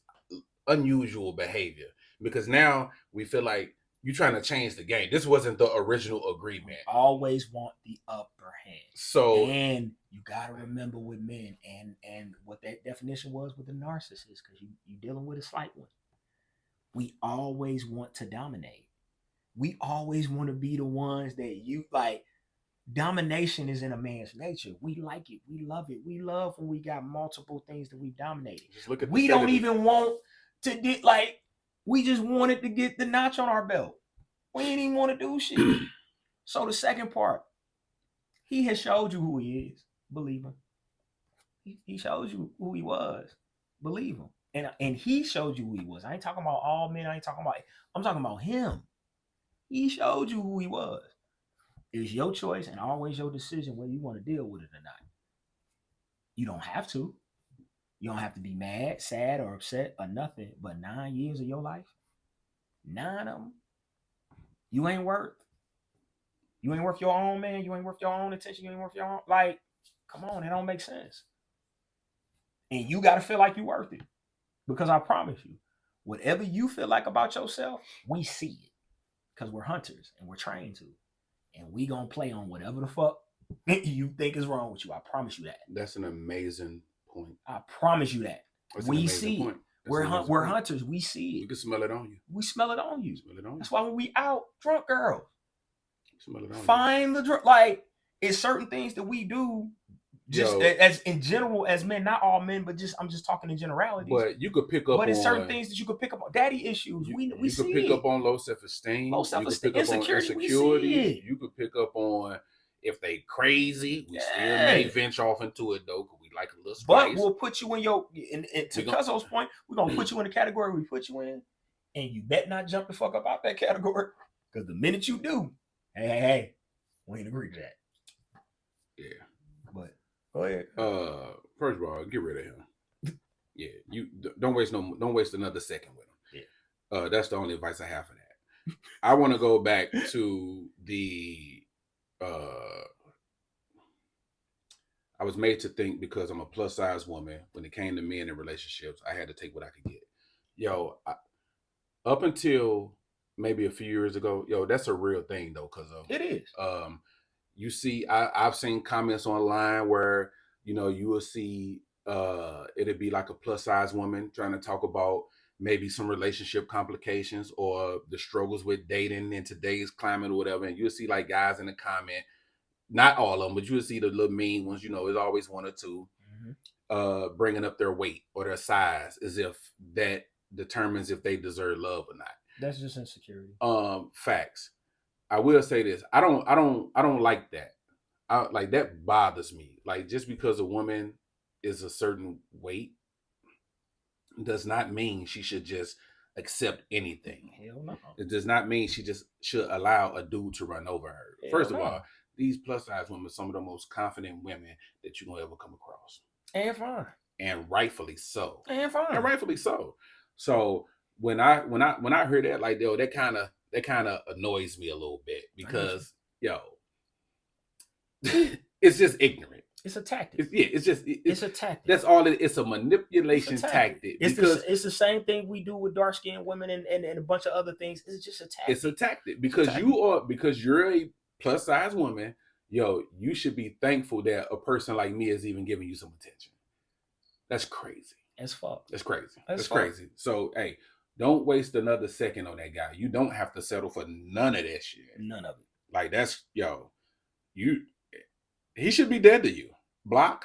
unusual behavior. Because now we feel like you're trying to change the game. This wasn't the original agreement. Always want the upper hand. So And you gotta remember with men and what that definition was with the narcissist, because you dealing with a slight one. We always want to dominate. We always want to be the ones that you like. Domination is in a man's nature. We like it. We love it. We love when we got multiple things that we've dominated. just look at We don't even want to get like, we just wanted to get the notch on our belt. We ain't even want to do shit. So the second part, he has showed you who he is. Believe him. He showed you who he was. Believe him. And he showed you who he was. I ain't talking about all men. I'm talking about him. He showed you who he was. It's your choice and always your decision whether you want to deal with it or not. You don't have to. You don't have to be mad, sad, or upset or nothing. But 9 years of your life, 9 of them, you ain't worth. You ain't worth your own, man. You ain't worth your own attention. You ain't worth your own. Like, come on, it don't make sense. And you got to feel like you're worth it. Because I promise you, whatever you feel like about yourself, we see it. Because we're hunters and we're trained to. And we gonna play on whatever the fuck you think is wrong with you. I promise you that. That's an amazing point. I promise you that. That's We see it. We're point. hunters. We see You it. can smell it on you. We smell it on you. Smell it on you. That's why when we out, drunk girls, Smell it on find the drunk. Like, it's certain things that we do just as in general as men, not all men, but I'm just talking in generalities. But you could pick up But it's on certain things that you could pick up on. Daddy issues. We you see could pick it. up on low self-esteem. Low self-esteem, You could pick up on insecurity, we see insecurity. it. You could pick up on if they crazy. We still may venture off into it though, because we like a little spice. But we'll put you in your, to Cuzzo's point, we're going to put you in the category we put you in, and you bet not jump the fuck up out that category, because the minute you do, hey, we ain't agree to that. Yeah. But go ahead. First of all, get rid of him. Yeah, you don't waste another second with him. Yeah. That's the only advice I have for that. I want to go back to the I was made to think because I'm a plus size woman. When it came to men and relationships, I had to take what I could get. Up until maybe a few years ago, that's a real thing though, because it is. You see, I've seen comments online where you will see it'd be like a plus size woman trying to talk about maybe some relationship complications or the struggles with dating in today's climate or whatever, and you'll see like guys in the comment. Not all of them, but you'll see the little mean ones, there's always one or two, bringing up their weight or their size as if that determines if they deserve love or not. That's just insecurity. Facts. I will say this. I don't like that. Like that bothers me. Like just because a woman is a certain weight does not mean she should just accept anything. Hell no. It does not mean she just should allow a dude to run over her. Hell First no. of all, these plus size women are some of the most confident women that you're gonna ever come across. And fine. And rightfully so. And fine. And rightfully so. So when I heard that, like, that kind of annoys me a little bit because it's just ignorant. It's a tactic. It's a tactic. That's all it is. It's a manipulation tactic. It's the same thing we do with dark skinned women and a bunch of other things. It's just a tactic. It's a tactic because you're a plus size woman. You should be thankful that a person like me is even giving you some attention. That's crazy. As fuck. That's crazy. That's crazy. So hey, don't waste another second on that guy. You don't have to settle for none of that shit. None of it. Like that's he should be dead to you. Block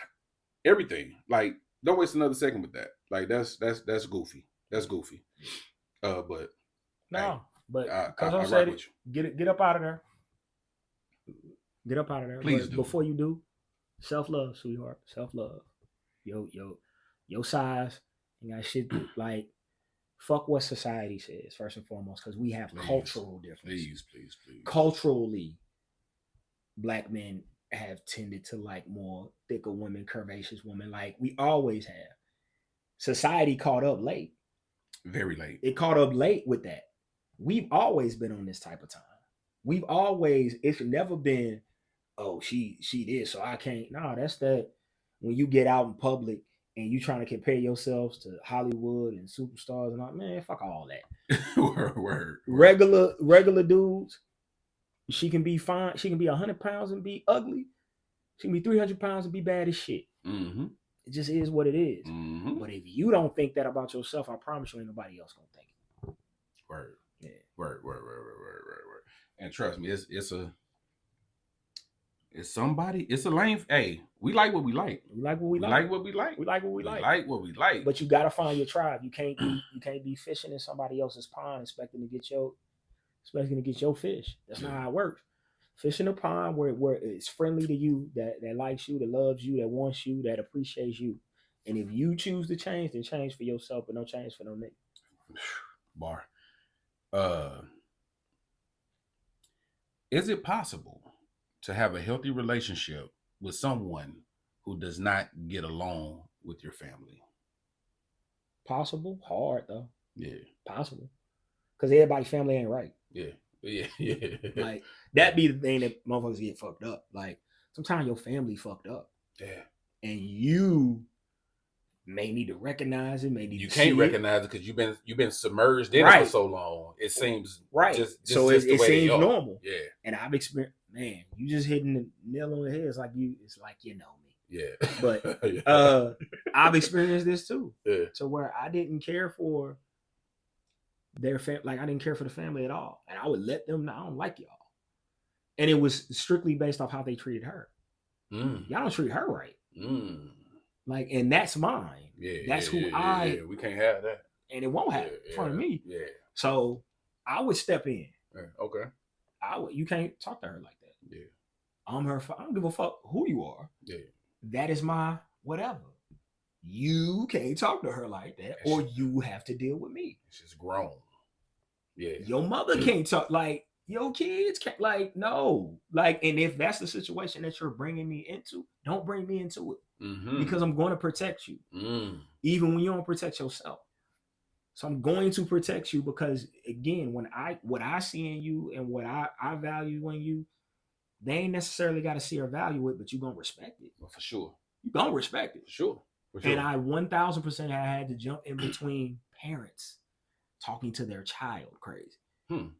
everything. Like don't waste another second with that. Like that's goofy. That's goofy. But no, but I said it. Get up out of there. Get up out of there. Please do. Before you do, self-love, sweetheart. Self-love. Your size. You got shit like fuck what society says first and foremost, because we have cultural differences. Please. Culturally, black men have tended to like more thicker women, curvaceous women, like we always have. Society caught up late. Very late. It caught up late with that. We've always been on this type of time. We've always, it's never been, oh, she this, so I can't. No, that's that when you get out in public and you trying to compare yourselves to Hollywood and superstars and all, man, fuck all that. Word. Regular dudes, she can be fine. She can be 100 pounds and be ugly. She can be 300 pounds and be bad as shit. Mm-hmm. It just is what it is. Mm-hmm. But if you don't think that about yourself, I promise you ain't nobody else gonna think it. Word. Yeah. Word. And trust me, it's somebody. It's a lane. Hey, we like what we like. We like what we like. Like what we like. We like what we like. Like what we like. But you gotta find your tribe. You can't be fishing in somebody else's pond expecting to get your fish. That's not how it works. Fish in a pond where it's friendly to you, that likes you, that loves you, that wants you, that appreciates you. And if you choose to change, then change for yourself, but don't change for no nigga. Bar. Is it possible to have a healthy relationship with someone who does not get along with your family? Possible, hard though. Yeah. Possible. Because everybody's family ain't right. Yeah. Like that be the thing that motherfuckers get fucked up. Like sometimes your family fucked up. Yeah. And you may need to recognize it. Maybe you can't recognize it because you've been submerged in it for so long. It seems right. Just so just it seems normal. Yeah. And I've experienced, man, you just hitting the nail on the head. It's like you know me. Yeah. But I've experienced this too. Yeah. To where I didn't care for their family, like I didn't care for the family at all, and I would let them know I don't like y'all, and it was strictly based off how they treated her. Y'all don't treat her right. Like, and that's mine. Yeah, that's who we can't have that, and it won't happen in front of me. Yeah. So I would step in. Okay. You can't talk to her like that. Yeah. I'm her. I don't give a fuck who you are. Yeah. That is my whatever. You can't talk to her like that, or you have to deal with me. She's grown. Yeah. Your mother can't talk like your kids can't. Like, no. Like, and if that's the situation that you're bringing me into, don't bring me into it, because I'm going to protect you, even when you don't protect yourself. So I'm going to protect you because, again, what I see in you and what I value in you, they ain't necessarily got to see or value it, but you're gonna respect it. For sure. You're gonna respect it. For sure. And I 1000% had to jump in between parents talking to their child. Crazy. We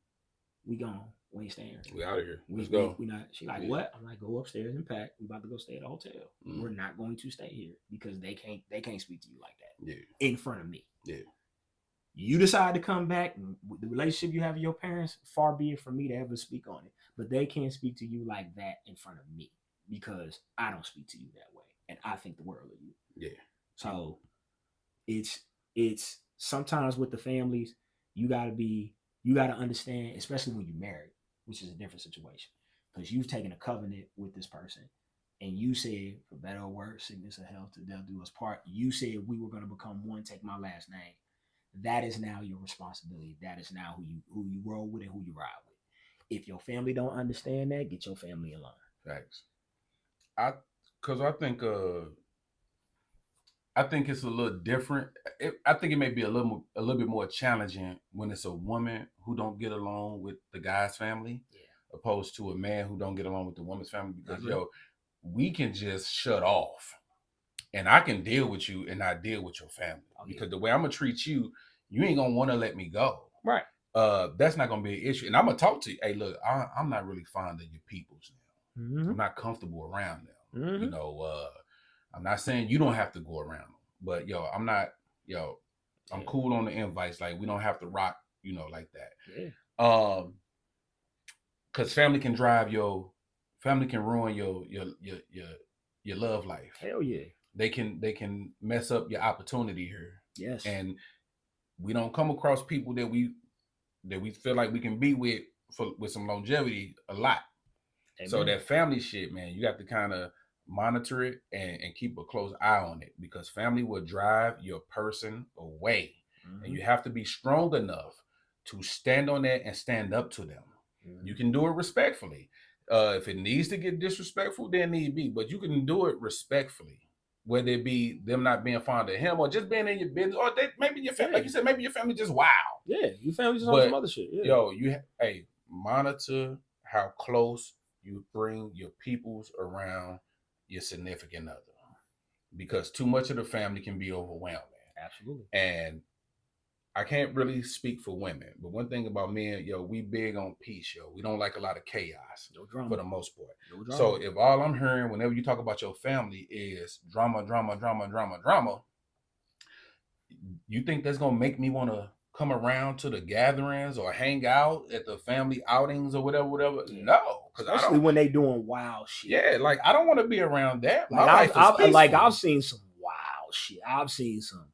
ain't staying here. We out of here. Let's go. We not. She like, what? I'm like, go upstairs and pack. We about to go stay at a hotel. We're not going to stay here because they can't speak to you like that. Yeah. In front of me. Yeah. You decide to come back. The relationship you have with your parents, far be it for me to ever speak on it. But they can't speak to you like that in front of me because I don't speak to you that way. And I think the world of you. Yeah. So it's sometimes with the families, you gotta understand, especially when you're married, which is a different situation. Because you've taken a covenant with this person and you said, for better or worse, sickness or health, till death do us part. You said we were gonna become one, take my last name. That is now your responsibility. That is now who you roll with and who you ride with. If your family don't understand that, get your family in line. Thanks. I think it's a little different. I think it may be a little bit more challenging when it's a woman who don't get along with the guy's family, opposed to a man who don't get along with the woman's family. Because we can just shut off, and I can deal with you, and I deal with your family. Because the way I'm gonna treat you, you ain't gonna want to let me go. Right. That's not gonna be an issue, and I'm gonna talk to you. Hey, look, I'm not really fond of your peoples now. I'm not comfortable around them. You know, I'm not saying you don't have to go around them, but I'm cool on the invites. Like, we don't have to rock, like that. Yeah. Cause family can ruin your love life. Hell yeah. They can mess up your opportunity here. Yes. And we don't come across people that we feel like we can be with some longevity a lot. Amen. So that family shit, man, you got to kind of monitor it and keep a close eye on it, because family will drive your person away. And you have to be strong enough to stand on that and stand up to them. You can do it respectfully. If it needs to get disrespectful, then need be. But you can do it respectfully. Whether it be them not being fond of him or just being in your business, or maybe your family, like you said, maybe your family just wild. Yeah, your family just on some other shit. Yeah. Yo, monitor how close you bring your peoples around your significant other, because too much of the family can be overwhelming. Absolutely. And I can't really speak for women, but one thing about men, we big on peace, We don't like a lot of chaos, no drama for the most part. No drama. So if all I'm hearing whenever you talk about your family is drama, you think that's gonna make me want to come around to the gatherings or hang out at the family outings or whatever? Yeah. No, because especially when they doing wild shit. Yeah, like I don't want to be around that. Like, My life is peaceful. Like I've seen some wild shit. I've seen some.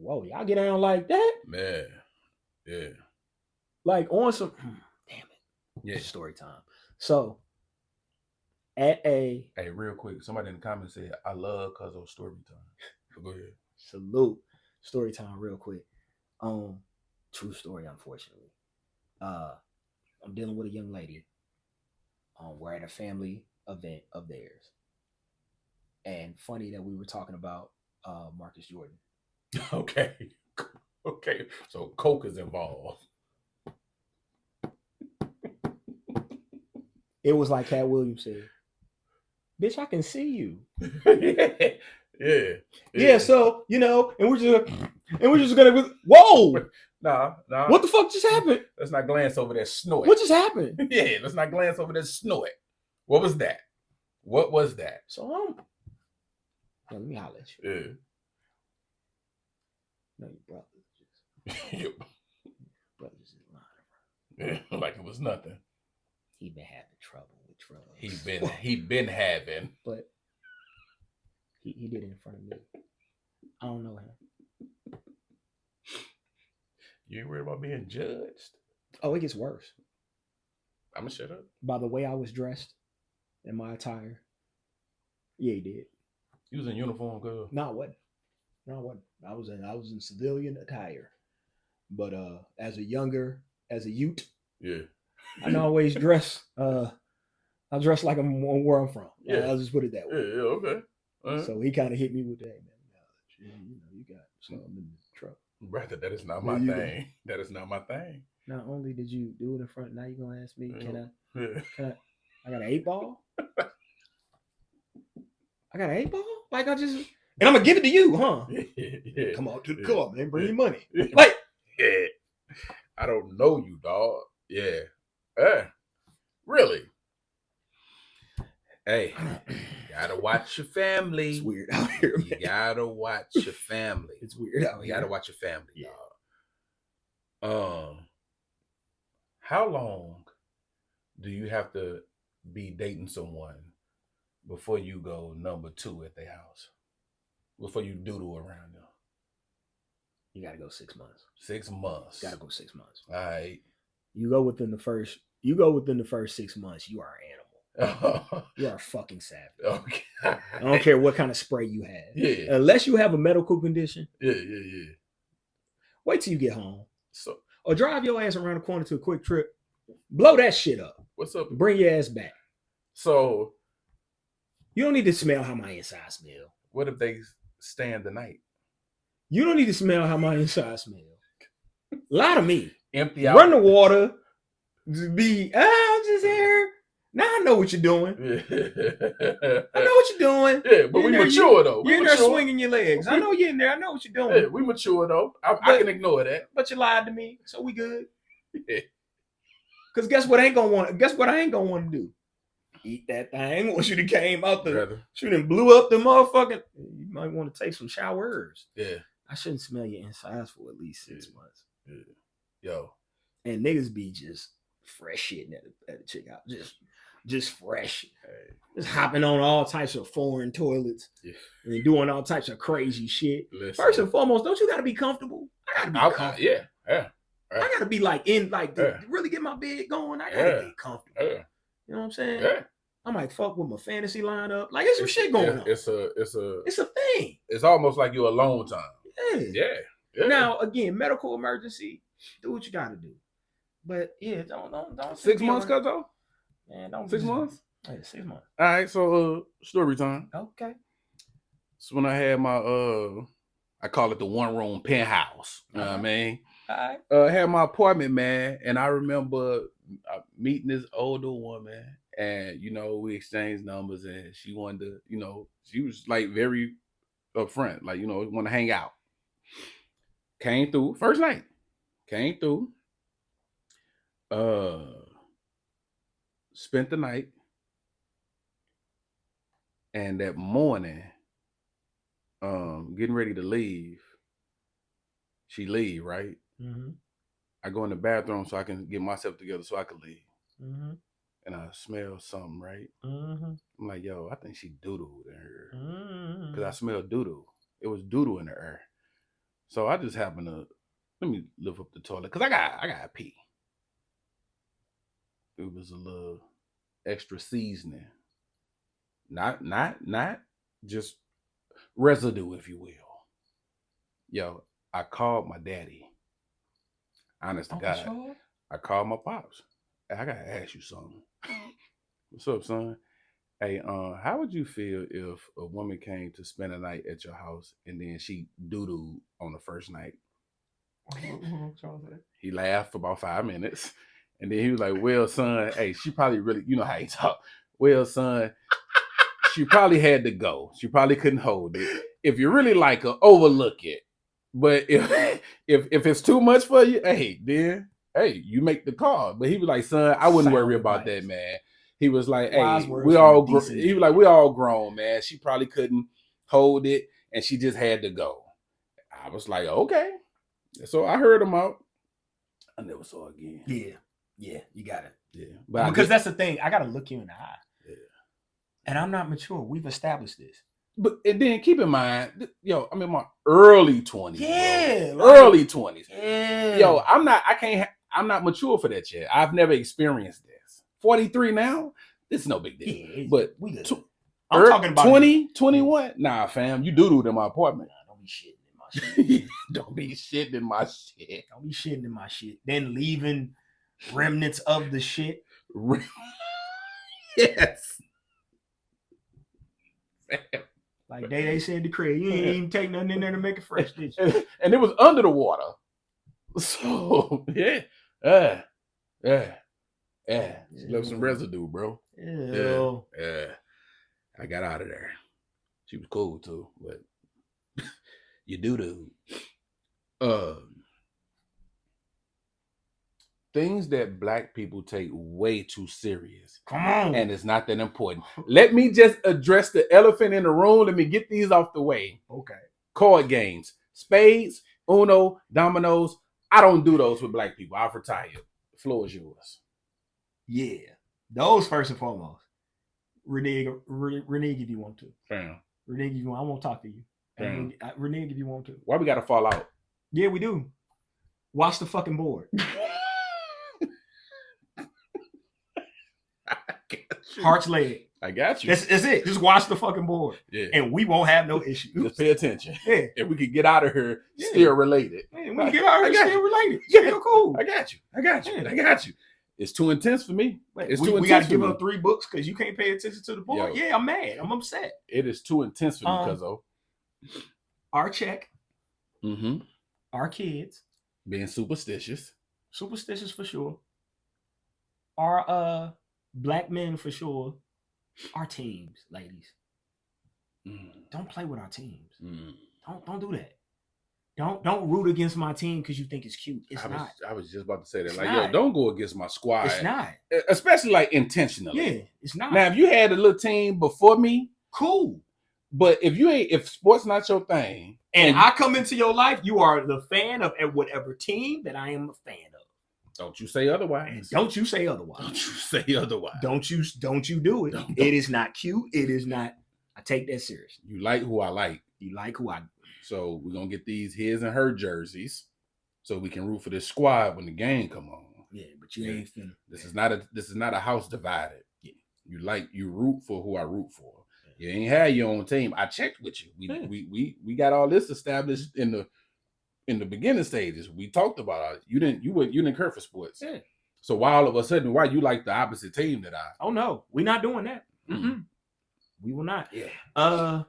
Whoa, y'all get down like that? Man, yeah. Like on some. Damn it. Yeah. Story time. So, Hey, real quick, somebody in the comments said, "I love Cuzzo story time." Go ahead. Salute. Story time, real quick. True story, unfortunately. I'm dealing with a young lady. We're at a family event of theirs, and funny that we were talking about Marcus Jordan. Okay. So Coke is involved. It was like Cat Williams said, "Bitch, I can see you." Yeah. So and we're just gonna. Whoa! Nah. What the fuck just happened? Let's not glance over that snort. What just happened? Yeah, let's not glance over that snort. What was that? So let me holler at you. Yeah. No, your brother's just lying. Yeah, like it was nothing. He been having trouble with drugs. He been having. But he did it in front of me. I don't know him. You ain't worried about being judged? Oh, it gets worse. I'm gonna shut up. By the way I was dressed in my attire. Yeah, he did. You was in uniform, girl. No, I wasn't. I was in civilian attire. But as a youth, yeah, I always dress. I dress like I'm where I'm from. Yeah, I'll just put it that way. Yeah, okay. Uh-huh. So he kind of hit me with that, man. You got something in the truck. Brother, that is not my thing. That is not my thing. Not only did you do it in front, now you're gonna ask me, can Yeah. I got an 8-ball? I got an 8-ball? Like and I'm gonna give it to you, huh? Yeah. Come on to the car, man. Bring your money. Like, yeah. I don't know you, dog. Yeah. Really? Hey, you gotta watch your family. It's weird out here, man. You gotta watch your family. It's weird out here. You gotta watch your family, yeah. dog. How long do you have to be dating someone before you go number 2 at their house? Before you doodle around them? You gotta go 6 months. 6 months. Gotta go 6 months. All right. You go within the first 6 months, you are an animal. You are a fucking savage. Okay. I don't care what kind of spray you have. Yeah. Unless you have a medical condition. Yeah. Wait till you get home. So, or drive your ass around the corner to a quick trip. Blow that shit up. What's up? Bring your ass back. So you don't need to smell how my inside smell. What if they stand the night? You don't need to smell how my inside smell. Lie to me. Empty out. Run the water. I'm just here. Now I know what you're doing. Yeah. I know what you're doing. Yeah, but we mature though. You're in there swinging your legs. I know you're in there. I know what you're doing. Yeah, we mature though. I can ignore that. But you lied to me, so we good. Yeah. Cause guess what I ain't gonna want to do? Eat that thing. Once you done came out she done blew up the motherfucking. You might want to take some showers. Yeah. I shouldn't smell your insides for at least 6 months. Yeah. Yo. And niggas be just fresh shitting at the chick out. Just fresh. Hey. Just hopping on all types of foreign toilets. Yeah. And doing all types of crazy shit. Listen. First and foremost, don't you gotta be comfortable? I gotta be comfortable. Yeah. I gotta be to really get my bed going. I gotta be comfortable. Yeah. You know what I'm saying? Yeah. I might fuck with my fantasy lineup. Like it's some shit going on. It's a thing. It's almost like you're alone time. Yeah. Now again, medical emergency. Do what you gotta do. But yeah, don't 6 months, Cuzzo? Man, don't 6 months. Yeah, 6 months. All right, so story time. Okay. So when I had my I call it the 1-room penthouse. You know what I mean? All right. I had my apartment, man, and I remember meeting this older woman, and we exchanged numbers, and she wanted to, she was like very upfront, like want to hang out. Came through first night. Came through. Spent the night, and that morning, getting ready to leave. She leave, right? Mm-hmm. I go in the bathroom so I can get myself together so I can leave. Mm-hmm. And I smell something, right? Mm-hmm. I'm like, yo, I think she doo-doo in her. Mm-hmm. Because I smell doo-doo. It was doo-doo in the air. So I just happened to, let me lift up the toilet. Because I got to pee. It was a little extra seasoning. Not just residue, if you will. Yo, I called my daddy. Honest to God. Sure? I called my pops. Hey, I gotta ask you something. What's up, son? Hey, how would you feel if a woman came to spend a night at your house and then she doo-dooed on the first night? He laughed for about 5 minutes. And then he was like, well, son, hey, she probably really, you know how he talk. Well, son, she probably had to go. She probably couldn't hold it. If you really like her, overlook it. But if it's too much for you, hey, you make the call. But he was like, son, I wouldn't worry about that, man. He was like, hey, we all grown, man. She probably couldn't hold it, and she just had to go. I was like, okay. So I heard him out. I never saw her again. Yeah, you got it. Yeah, because that's the thing. I got to look you in the eye. Yeah. And I'm not mature. We've established this. But and then keep in mind, I'm in my early 20s. Yeah, early 20s. Yeah. I'm not mature for that yet. I've never experienced this. 43 now, it's no big deal. Yeah, but we good. I'm talking about 20, 21. Nah, fam, you doo-dooed in my apartment. Nah, don't be shitting in my shit. Don't be shitting in my shit. Don't be shitting in my shit. Then leaving remnants of the shit. Yes. Like they said to Craig, you ain't even take nothing in there to make it fresh, did you? And it was under the water. So yeah. Left some residue, bro. Ew. Yeah. I got out of there. She was cool too, but you do. Things that Black people take way too serious. Come on. And it's not that important. Let me just address the elephant in the room. Let me get these off the way. Okay. Card games. Spades, Uno, dominoes. I don't do those with Black people. I've retired. The floor is yours. Yeah. Those first and foremost. Renege if you want to. Fam. Renege if you want. I won't talk to you. Renege if you want to. Why we gotta fall out? Yeah, we do. Watch the fucking board. Heart's leg. I got you. That's it. Just watch the fucking board. Yeah. And we won't have no issues. Just pay attention. Yeah. And we can get out of here still related. Man, we can get out of here still related. Yeah. Still cool. I got you. Yeah. I got you. It's too intense for me. It's too intense. We got to give up 3 books because you can't pay attention to the board. Yo. Yeah, I'm mad. I'm upset. It is too intense for me, Cuzzo. Our check. Mm-hmm. Our kids. Being superstitious. Superstitious for sure. Our Black men for sure. Our teams, ladies. Don't play with our teams. Don't do that. Don't root against my team because you think it's cute. I was just about to say that. It's like, not. yo, don't go against my squad. It's not. Especially like intentionally. Yeah, it's not. Now, if you had a little team before me, cool. But if sports not your thing, and I come into your life, you are the fan of whatever team that I am a fan of. Don't you say otherwise. And don't you say otherwise. Don't you say otherwise. Don't you do it. Don't. It is not cute. It is not. I take that seriously. You like who I like. You like who I. So we're gonna get these his and her jerseys, so we can root for this squad when the game come on. Yeah, but you ain't finna. This is not a house divided. Yeah. You root for who I root for. Yeah. You ain't had your own team. I checked with you. We got all this established in the beginning stages. We talked about it. You didn't care for sports. Yeah. So why all of a sudden, why you like the opposite team that I? Oh no, we're not doing that. We will not. Yeah. I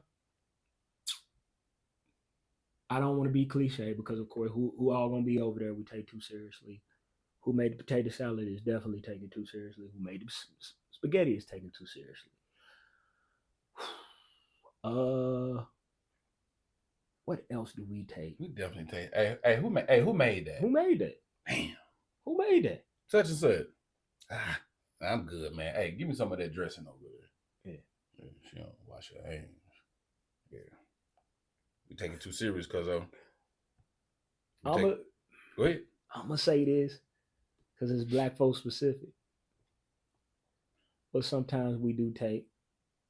don't want to be cliche because, of course, who all gonna be over there we take too seriously. Who made the potato salad is definitely taken too seriously. Who made the spaghetti is taken too seriously. What else do we take? We definitely take. Hey, who made that? Who made that? Damn. Who made that? Such and such. I'm good, man. Hey, give me some of that dressing over there. Yeah. She don't wash her hands. Yeah. We take it too serious because Go ahead. I'm gonna say this because it's black folk specific. But sometimes we do take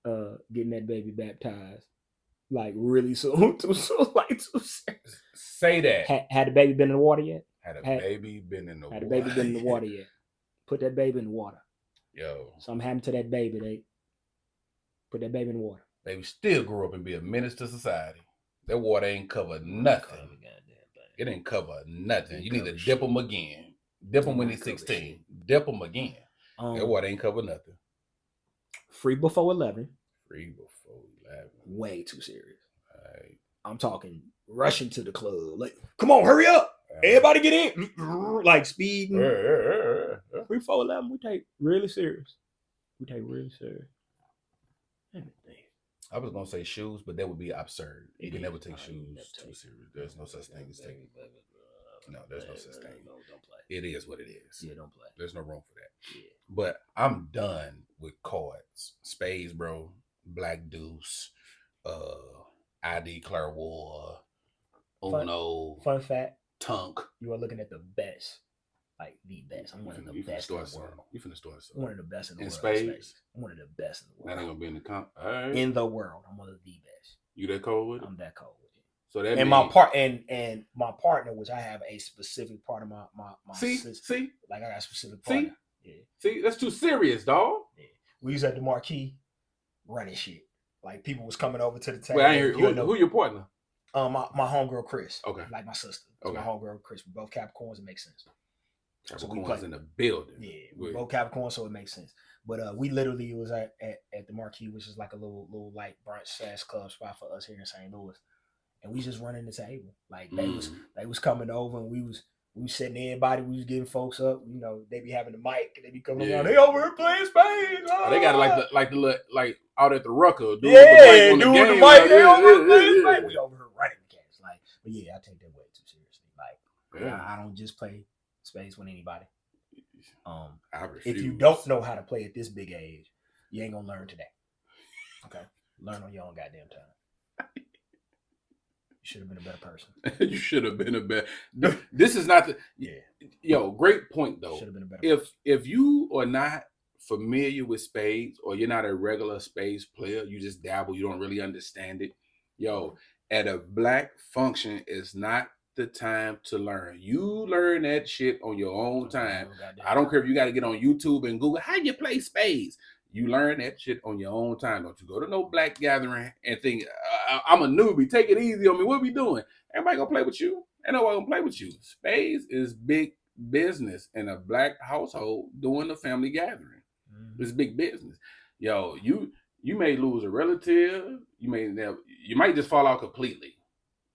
getting that baby baptized like really soon, too soon, like too serious. Say that. Had the baby been in the water yet? Had the baby been in the water yet? Put that baby in the water. Yo. Something happened to that baby. They put that baby in the water. Baby still grew up and be a menace to society. That water ain't covered nothing. It ain't cover nothing. You need to dip them again. Dip them when he's 16. Dip them again. That water ain't cover nothing. Free before 11. Way too serious. Right. I'm talking rushing to the club. Like, come on, hurry up. Everybody get in. Like speeding. Free before 11, we take really serious. I was gonna say shoes, but that would be absurd. You can never take shoes too serious. There's no such thing as taking. No, there's no such thing. No, don't play. It is what it is. Yeah, don't play. There's no room for that. Yeah. But I'm done with cards. Spades, bro. Black Deuce. ID Clairvoyant. Uno. Fun fact. Tunk. You are looking at the best. Like the best. I'm one of the best in the world. You finna start something. One of the best in the world. Spades? I'm one of the best in the world. That ain't gonna be in the comp. All right. In the world. I'm one of the best. You that cold with it? I'm that cold with it. So that and my partner, which I have a specific part of my see, like I got a specific partner. See, that's too serious, dog. Yeah. We was at the marquee running shit. Like people was coming over to the table. Wait, I ain't hear, who your partner? My homegirl Chris. Okay. Like my sister. Okay. My homegirl Chris. We're both Capricorns. It makes sense. Capricorns in the building. Yeah, we're both Capricorns, so it makes sense. But we literally was at the marquee, which is like a little like brunch / club spot for us here in St. Louis. And we just running the table. Like they was coming over and we was setting everybody, we was getting folks up. You know, they be having the mic and they be coming around, they over here playing spades. Oh, they got like out at the Rucker. Doing the mic. They over here playing spades. We over here running the games. Like, but yeah, I take that way too seriously. Like I don't just play spades with anybody. If you don't know how to play at this big age, you ain't gonna learn today. Okay? Learn on your own goddamn time. You should have been a better person. You should have been a better. This is not the. Yo, great point though. Should have been a better person. If you are not familiar with spades or you're not a regular spades player, you just dabble, you don't really understand it. Yo, at a black function is not the time to learn. You learn that shit on your own time. I don't care if you got to get on YouTube and Google how you play spades. You learn that shit on your own time. Don't you go to no black gathering and think, I'm a newbie, take it easy on me. What we doing? Everybody gonna play with you. Ain't nobody gonna play with you. Spades is big business in a black household doing a family gathering. Mm-hmm. It's big business. Yo, you may lose a relative. You might just fall out completely.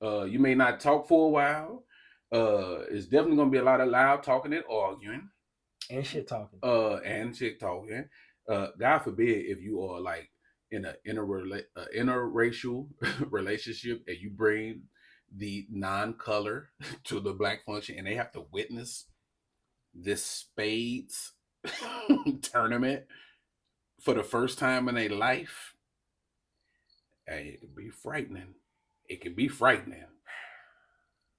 You may not talk for a while. It's definitely gonna be a lot of loud talking and arguing. And shit talking. God forbid if you are like in an interracial relationship and you bring the non-color to the black function and they have to witness this spades tournament for the first time in their life. Hey, it can be frightening.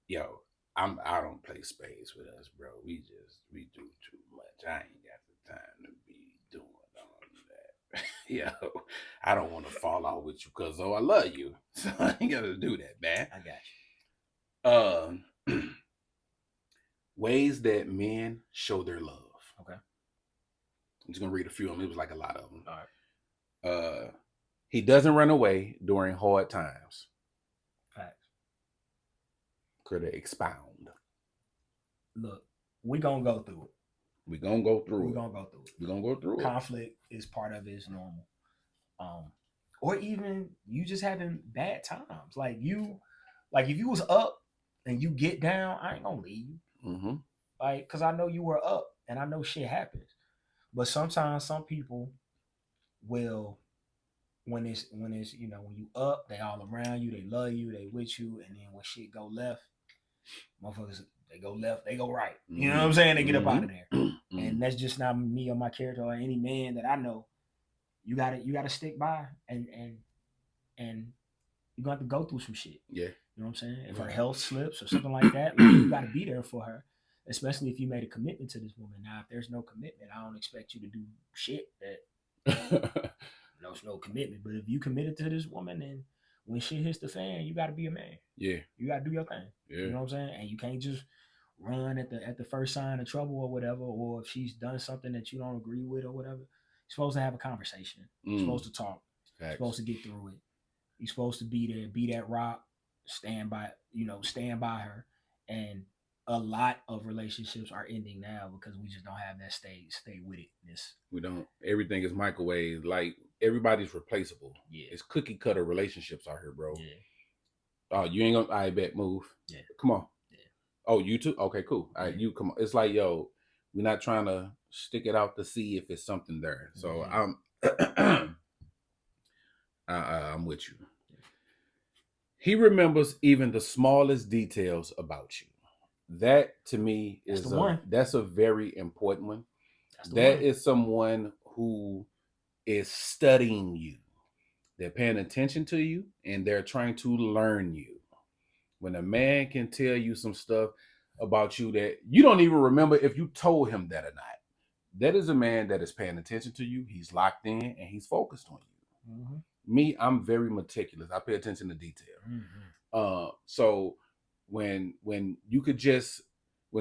Yo, I don't play spades with us, bro. We do too much. I ain't got the time to be doing all that. Yo, I don't want to fall out with you because I love you. So I ain't got to do that, man. I got you. Ways that men show their love. Okay. I'm just going to read a few of them. It was like a lot of them. All right. He doesn't run away during hard times. Facts. Could expound. Look, we gonna go through it. We're gonna go through We're it. gonna go through it. We're gonna go through it. Conflict is part of it, it's normal. Or even you just having bad times. Like if you was up and you get down, I ain't gonna leave you. Mm-hmm. Like, cause I know you were up and I know shit happens. But sometimes some people will, when it's when you up, they all around you, they love you, they with you, and then when shit go left, motherfuckers, they go left, they go right. You know what I'm saying? They get up out of there. And that's just not me or my character or any man that I know. You gotta stick by and you're gonna have to go through some shit. Yeah. You know what I'm saying? If her health slips or something like that, like, you gotta be there for her. Especially if you made a commitment to this woman. Now, if there's no commitment, I don't expect you to do shit that there's no commitment. But if you committed to this woman, and when shit hits the fan, you gotta be a man. Yeah. You gotta do your thing. Yeah. You know what I'm saying? And you can't just run at the first sign of trouble or whatever, or if she's done something that you don't agree with or whatever. You're supposed to have a conversation. You're supposed to talk. You're supposed to get through it. You're supposed to be there, be that rock, stand by her. And a lot of relationships are ending now because we just don't have that stay with it. We don't. Everything is microwave. Like, everybody's replaceable. Yeah. It's cookie cutter relationships out here, bro. Yeah. Oh, you ain't gonna. I bet move. Yeah. Come on. Yeah. Oh, you too. Okay, cool. All right, you come on. It's like, yo, we're not trying to stick it out to see if it's something there. So I'm with you. He remembers even the smallest details about you. That to me that's a very important one. That is someone who is studying you. They're paying attention to you and they're trying to learn you. When a man can tell you some stuff about you that you don't even remember if you told him that or not, that is a man that is paying attention to you. He's locked in and he's focused on you. Mm-hmm. Me, I'm very meticulous. I pay attention to detail. Mm-hmm. So when a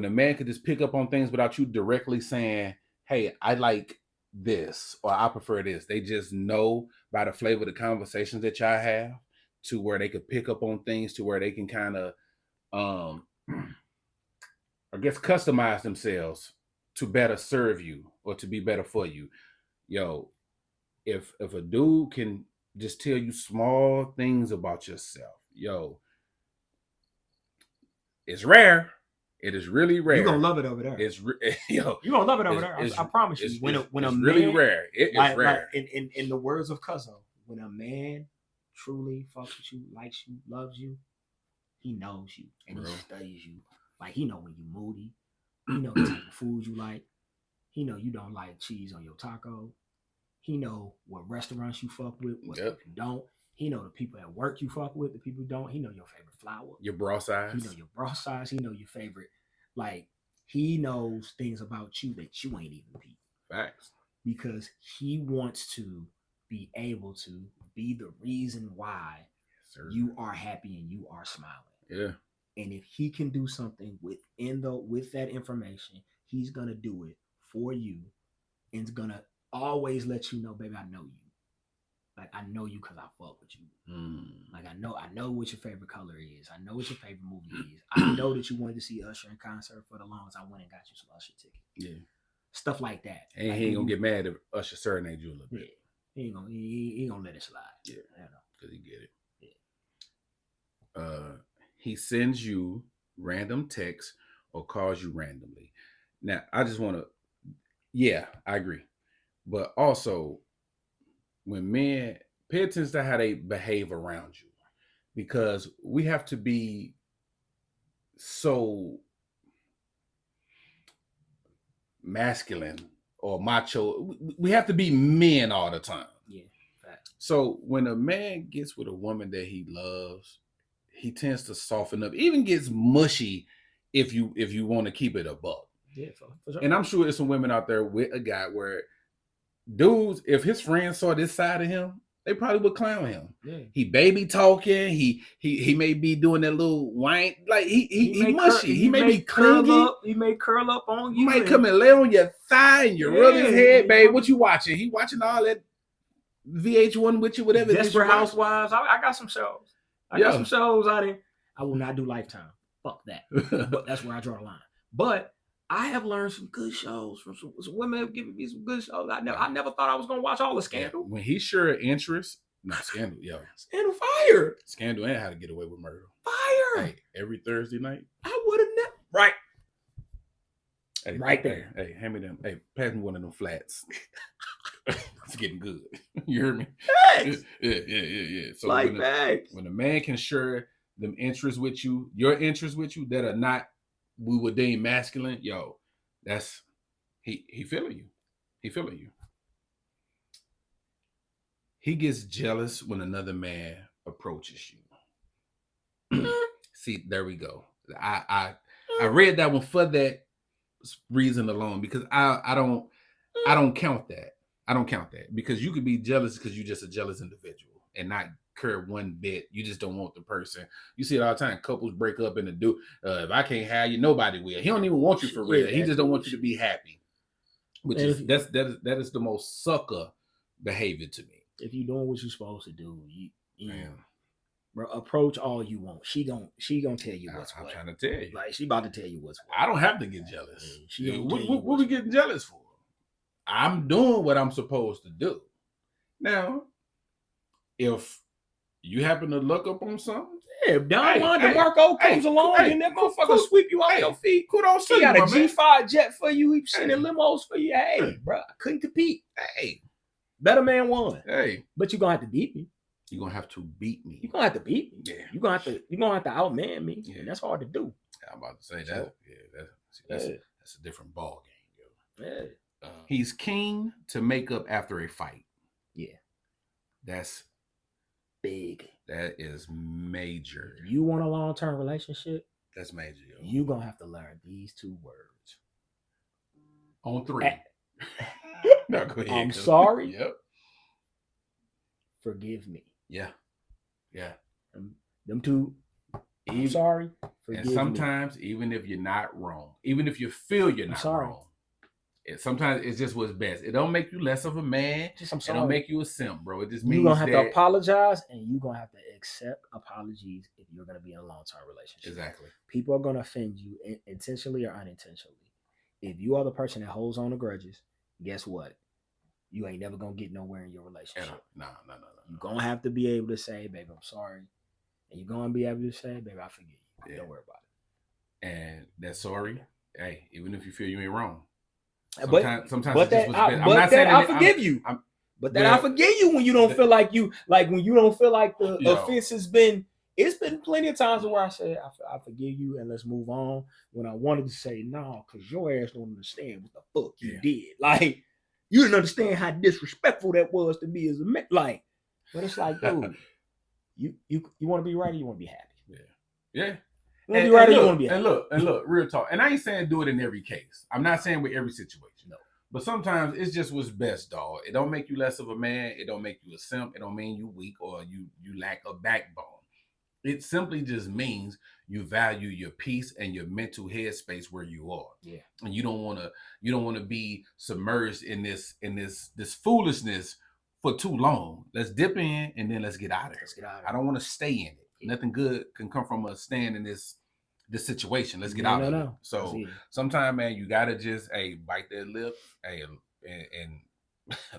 man could just pick up on things without you directly saying, hey, I like this or I prefer this. They just know by the flavor of the conversations that y'all have to where they could pick up on things to where they can kind of, I guess, customize themselves to better serve you or to be better for you. Yo, if a dude can just tell you small things about yourself, yo, it's rare. It is really rare. You're gonna love it over there. You're gonna love it over there. I promise you. When a man, really rare. It is rare. In the words of Cuzzo, when a man truly fucks with you, likes you, loves you, he knows you and he studies you. Like, he know when you moody. He know the type of food you like. He know you don't like cheese on your taco. He know what restaurants you fuck with, what you don't. He know the people at work you fuck with, the people you don't. He know your favorite flower. Your bra size. He know your bra size. He know your favorite. Like, he knows things about you that you ain't even peep. Facts. Because he wants to be able to be the reason why you are happy and you are smiling. Yeah. And if he can do something with that information, he's gonna do it for you, and it's gonna always let you know, baby, I know you. Like, I know you because I fuck with you. Like, I know what your favorite color is. I know what your favorite movie is. I know that you wanted to see Usher in concert for the longest. I went and got you some Usher tickets. Yeah. Stuff like that. And like, he ain't gonna get mad if Usher serenade you a little bit. Yeah. He gonna let it slide. Yeah. Because he get it. Yeah. He sends you random texts or calls you randomly. Now, I just want to, I agree. But also, when men, pay attention to how they behave around you. Because we have to be so masculine or macho. We have to be men all the time. Yeah. Fact. So when a man gets with a woman that he loves, he tends to soften up, even gets mushy if you want to keep it a buck. Yeah, for sure. And I'm sure there's some women out there with a guy where dudes, if his friends saw this side of him, they probably would clown him. Yeah. He baby talking. He may be doing that little whine. Like he mushy. He may be clingy. He may curl up on you. He might come and lay on your thigh and you rub his head, babe. What you watching? He watching all that VH1 with you, whatever. Desperate Housewives. I got some shows. I got some shows out there. I will not do Lifetime. Fuck that. But that's where I draw the line. But I have learned some good shows from some women have given me some good shows. I never thought I was gonna watch all the Scandal. When he sure interest, no Scandal, yo, Scandal fire. Scandal and How to Get Away with Murder. Fire. Hey, every Thursday night. I would have never. Right. Hey, Right there. Hey, hand me them. Hey, pass me one of them flats. It's getting good. You hear me? Thanks. Yeah. So Like when a man can share them interests with you, your interests with you that are not we would deem masculine, yo, that's he feeling you. He feeling you. He gets jealous when another man approaches you. See, there we go. I read that one for that reason alone because I don't count that. I don't count that because you could be jealous because you're just a jealous individual and not care one bit. You just don't want the person. You see it all the time. Couples break up and do. If I can't have you, nobody will. He don't even want you for real. He just don't want you to be happy. Which is that is the most sucker behavior to me. If you're doing what you're supposed to do, you bro, approach all you want. She gonna tell you what's what. I'm trying to tell you. Like she about to tell you what's what. I don't have to get jealous. What we getting jealous for? I'm doing what I'm supposed to do. Now, if you happen to look up on something, if Don Juan DeMarco comes along and that motherfucker sweep you off your feet, kudos to he you, got a my man. G5 jet for you. He sending limos for you. Hey, bro, I couldn't compete. Hey, better man won. Hey, but you're gonna have to beat me. You're gonna have to beat me. You're gonna have to beat me. Yeah. You're gonna have to outman me. Yeah. And that's hard to do. I'm about to say that. That's a different ball game, yo. Yeah. He's keen to make up after a fight. Yeah. That's big. That is major. If you want a long-term relationship, that's major, yo. You're gonna have to learn these 2 words. On 3. No, go ahead. I'm sorry. Yep. Forgive me. Yeah. Them 2. I'm sorry. Forgive and sometimes, even if you're not wrong, even if you feel you're not wrong, sometimes it's just what's best. It don't make you less of a man. It don't make you a simp, bro. It just means you're gonna have to apologize, and you're gonna have to accept apologies if you're gonna be in a long-term relationship. Exactly. People are gonna offend you intentionally or unintentionally. If you are the person that holds on to grudges, guess what? You ain't never gonna get nowhere in your relationship. No. You're gonna have to be able to say, "Baby, I'm sorry," and you're gonna be able to say, "Baby, I forgive you." Yeah. Don't worry about it. And that sorry, hey, even if you feel you ain't wrong. Sometimes I forgive you. I forgive you when you don't feel like when you don't feel like the offense has been. It's been plenty of times where I said I forgive you and let's move on. When I wanted to say no, because your ass don't understand what the fuck you did. Like you didn't understand how disrespectful that was to me as a man. Like, but it's like, dude, you want to be right or you want to be happy? Yeah. You want to be right or you want to be happy? And look, real talk. And I ain't saying do it in every case. I'm not saying with every situation. No. But sometimes it's just what's best, dog. It don't make you less of a man. It don't make you a simp. It don't mean you weak or you lack a backbone. It simply just means you value your peace and your mental headspace where you are. Yeah. And you don't want to be submerged in this foolishness for too long. Let's dip in and then let's get out of here. I don't want to stay in it. Yeah. Nothing good can come from us staying in this situation. Let's get out of it. So sometimes, man, you gotta just bite that lip, and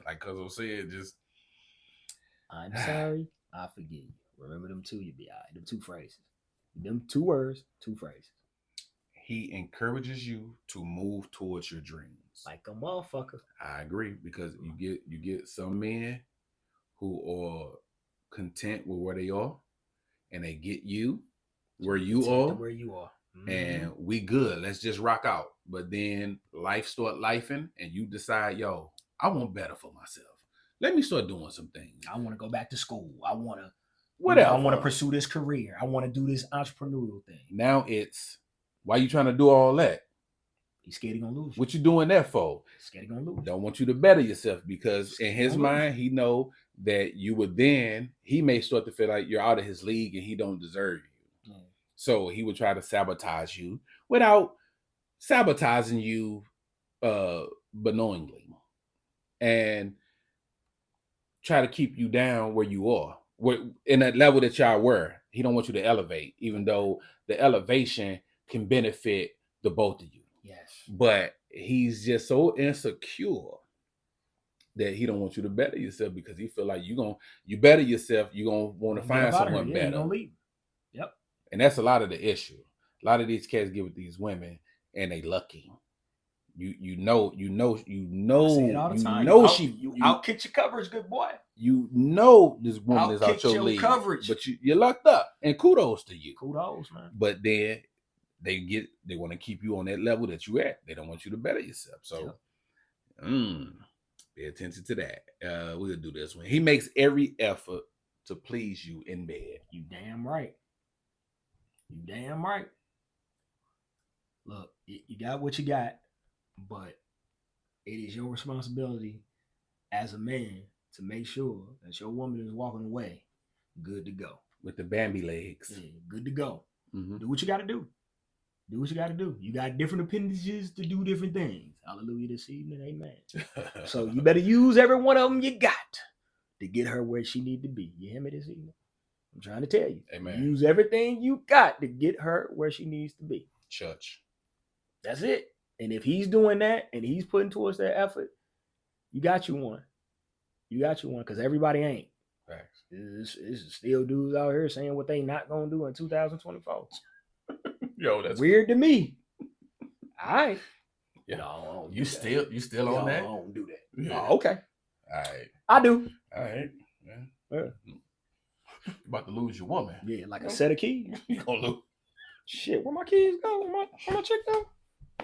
like Cuzzo said, just I'm sorry, I forgive you. Remember them 2, you'll be all right. Them 2 phrases. Them 2 words, 2 phrases. He encourages you to move towards your dreams. Like a motherfucker. I agree, because you get some men who are content with where they are, and they get you where you are. Mm-hmm. And we good. Let's just rock out. But then life start lifing, and you decide, yo, I want better for myself. Let me start doing some things. I want to go back to school. I want to whatever. I want to pursue this career. I want to do this entrepreneurial thing. Now it's, why you trying to do all that? He's scared he's gonna lose. What you doing that for? Scared he's gonna lose. Don't want you to better yourself, because in his mind, he know that you would then, he may start to feel like you're out of his league and he don't deserve you. Mm. So he would try to sabotage you without sabotaging you knowingly, and try to keep you down where you are. In that level that y'all were. He don't want you to elevate, even though the elevation can benefit the both of you. Yes. But he's just so insecure that he don't want you to better yourself because he feel like you better yourself, you're gonna want to find someone better. Gonna leave. Yep. And that's a lot of the issue. A lot of these cats get with these women and they lucky. You know. I say it all the time. You outkick your coverage, good boy. You know this woman is out your league, coverage, but you're lucked up, and kudos to you. Kudos, man. But then they want to keep you on that level that you at. They don't want you to better yourself. So, pay attention to that. We'll do this one. He makes every effort to please you in bed. You damn right. You damn right. Look, you got what you got, but it is your responsibility as a man to make sure that your woman is walking away good to go. With the Bambi legs. Yeah, good to go. Mm-hmm. Do what you got to do. Do what you got to do. You got different appendages to do different things. Hallelujah this evening. Amen. So you better use every one of them you got to get her where she need to be. You hear me this evening? I'm trying to tell you. Amen. Use everything you got to get her where she needs to be. Church. That's it. And if he's doing that and he's putting towards that effort, you got you one. You got you one because everybody ain't. Facts. It's still dudes out here saying what they not going to do in 2024. Yo, that's weird to me. All right. Yeah. No, you still on that? I don't do that. Yeah. Oh, okay. All right. I do. All right. Yeah. You're about to lose your woman. Yeah, like a set of keys. You gonna lose. Shit, where my keys go? Where my chick go?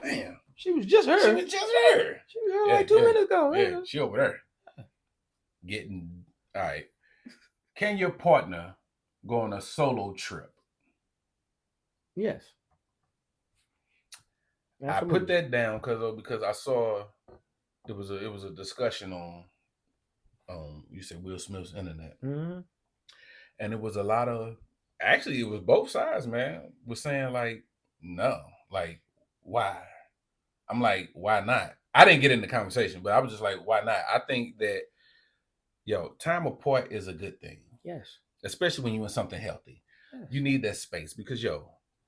Damn. She was just her. She was here like 2 minutes ago. Yeah, she over there. Getting all right. Can your partner go on a solo trip? Yes. Absolutely. I put that down because I saw it was a discussion on you said Will Smith's internet. Mm-hmm. And it was a lot of actually it was both sides, man, was saying like, no, like why? I'm like, why not? I didn't get in the conversation, but I was just like, why not? I think that time apart is a good thing. Yes. Especially when you're in something healthy. Yes. You need that space because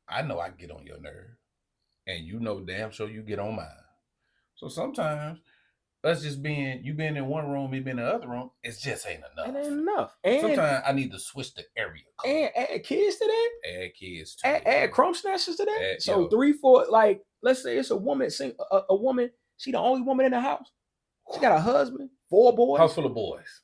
I know I get on your nerve. And you know damn sure you get on mine. So sometimes us just being in one room, me being in the other room, it just ain't enough. It ain't enough. And sometimes I need to switch the area code. And add kids to that. Add kids to add crumb snatchers to that. So 3, 4, like let's say it's a woman, a woman, she the only woman in the house. She got a husband, 4 boys. House full of boys.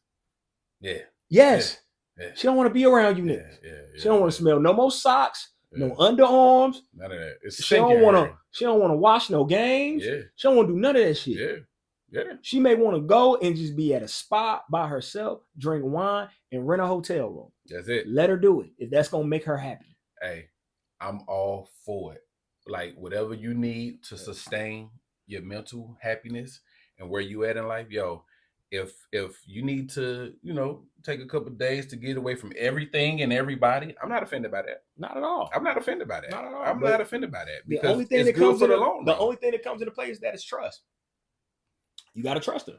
Yeah. Yes. Yeah. She don't want to be around you niggas. Yeah. She don't want to smell no more socks. No underarms. None of that. She don't want to wash no games. Yeah. She don't want to do none of that shit. Yeah. She may want to go and just be at a spot by herself, drink wine, and rent a hotel room. That's it. Let her do it if that's gonna make her happy. Hey, I'm all for it. Like whatever you need to sustain your mental happiness and where you at in life, if you need to, take a couple of days to get away from everything and everybody, I'm not offended by that. Not at all. I'm not offended by that. Not at all. I'm not offended by that because the only thing it's that good comes for the into, long run. The only thing that comes into play is that it's trust. You gotta trust her.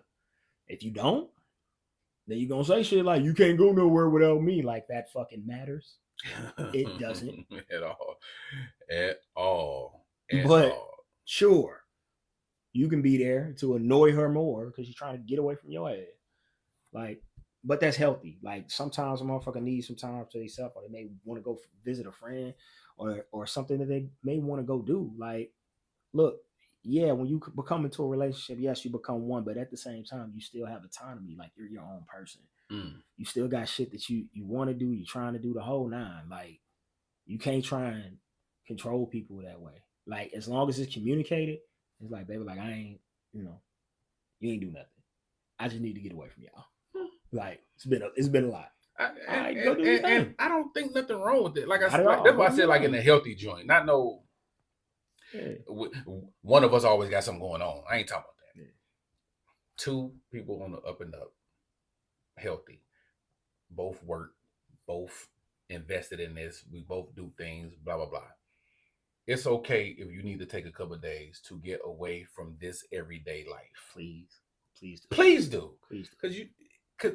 If you don't, then you're gonna say shit like you can't go nowhere without me. Like that fucking matters. It doesn't at all. Sure, you can be there to annoy her more because you're trying to get away from your ass. Like, but that's healthy. Like sometimes a motherfucker needs some time to themselves, or they may want to go visit a friend, or something that they may want to go do. Like, look, yeah, when you become into a relationship, yes, you become one, but at the same time, you still have autonomy. Like you're your own person. You still got shit that you want to do. You're trying to do the whole 9. Like you can't try and control people that way. Like as long as it's communicated, it's like, baby, like I ain't, you ain't do nothing. I just need to get away from y'all. Like it's been a lot. And I don't think nothing wrong with it. Like I said, that's why I said like in a healthy joint, not no. Yeah. One of us always got something going on. I ain't talking about that. Yeah. 2 people on the up and up, healthy, both work, both invested in this. We both do things, blah blah blah. It's okay if you need to take a couple of days to get away from this everyday life. Please do. Because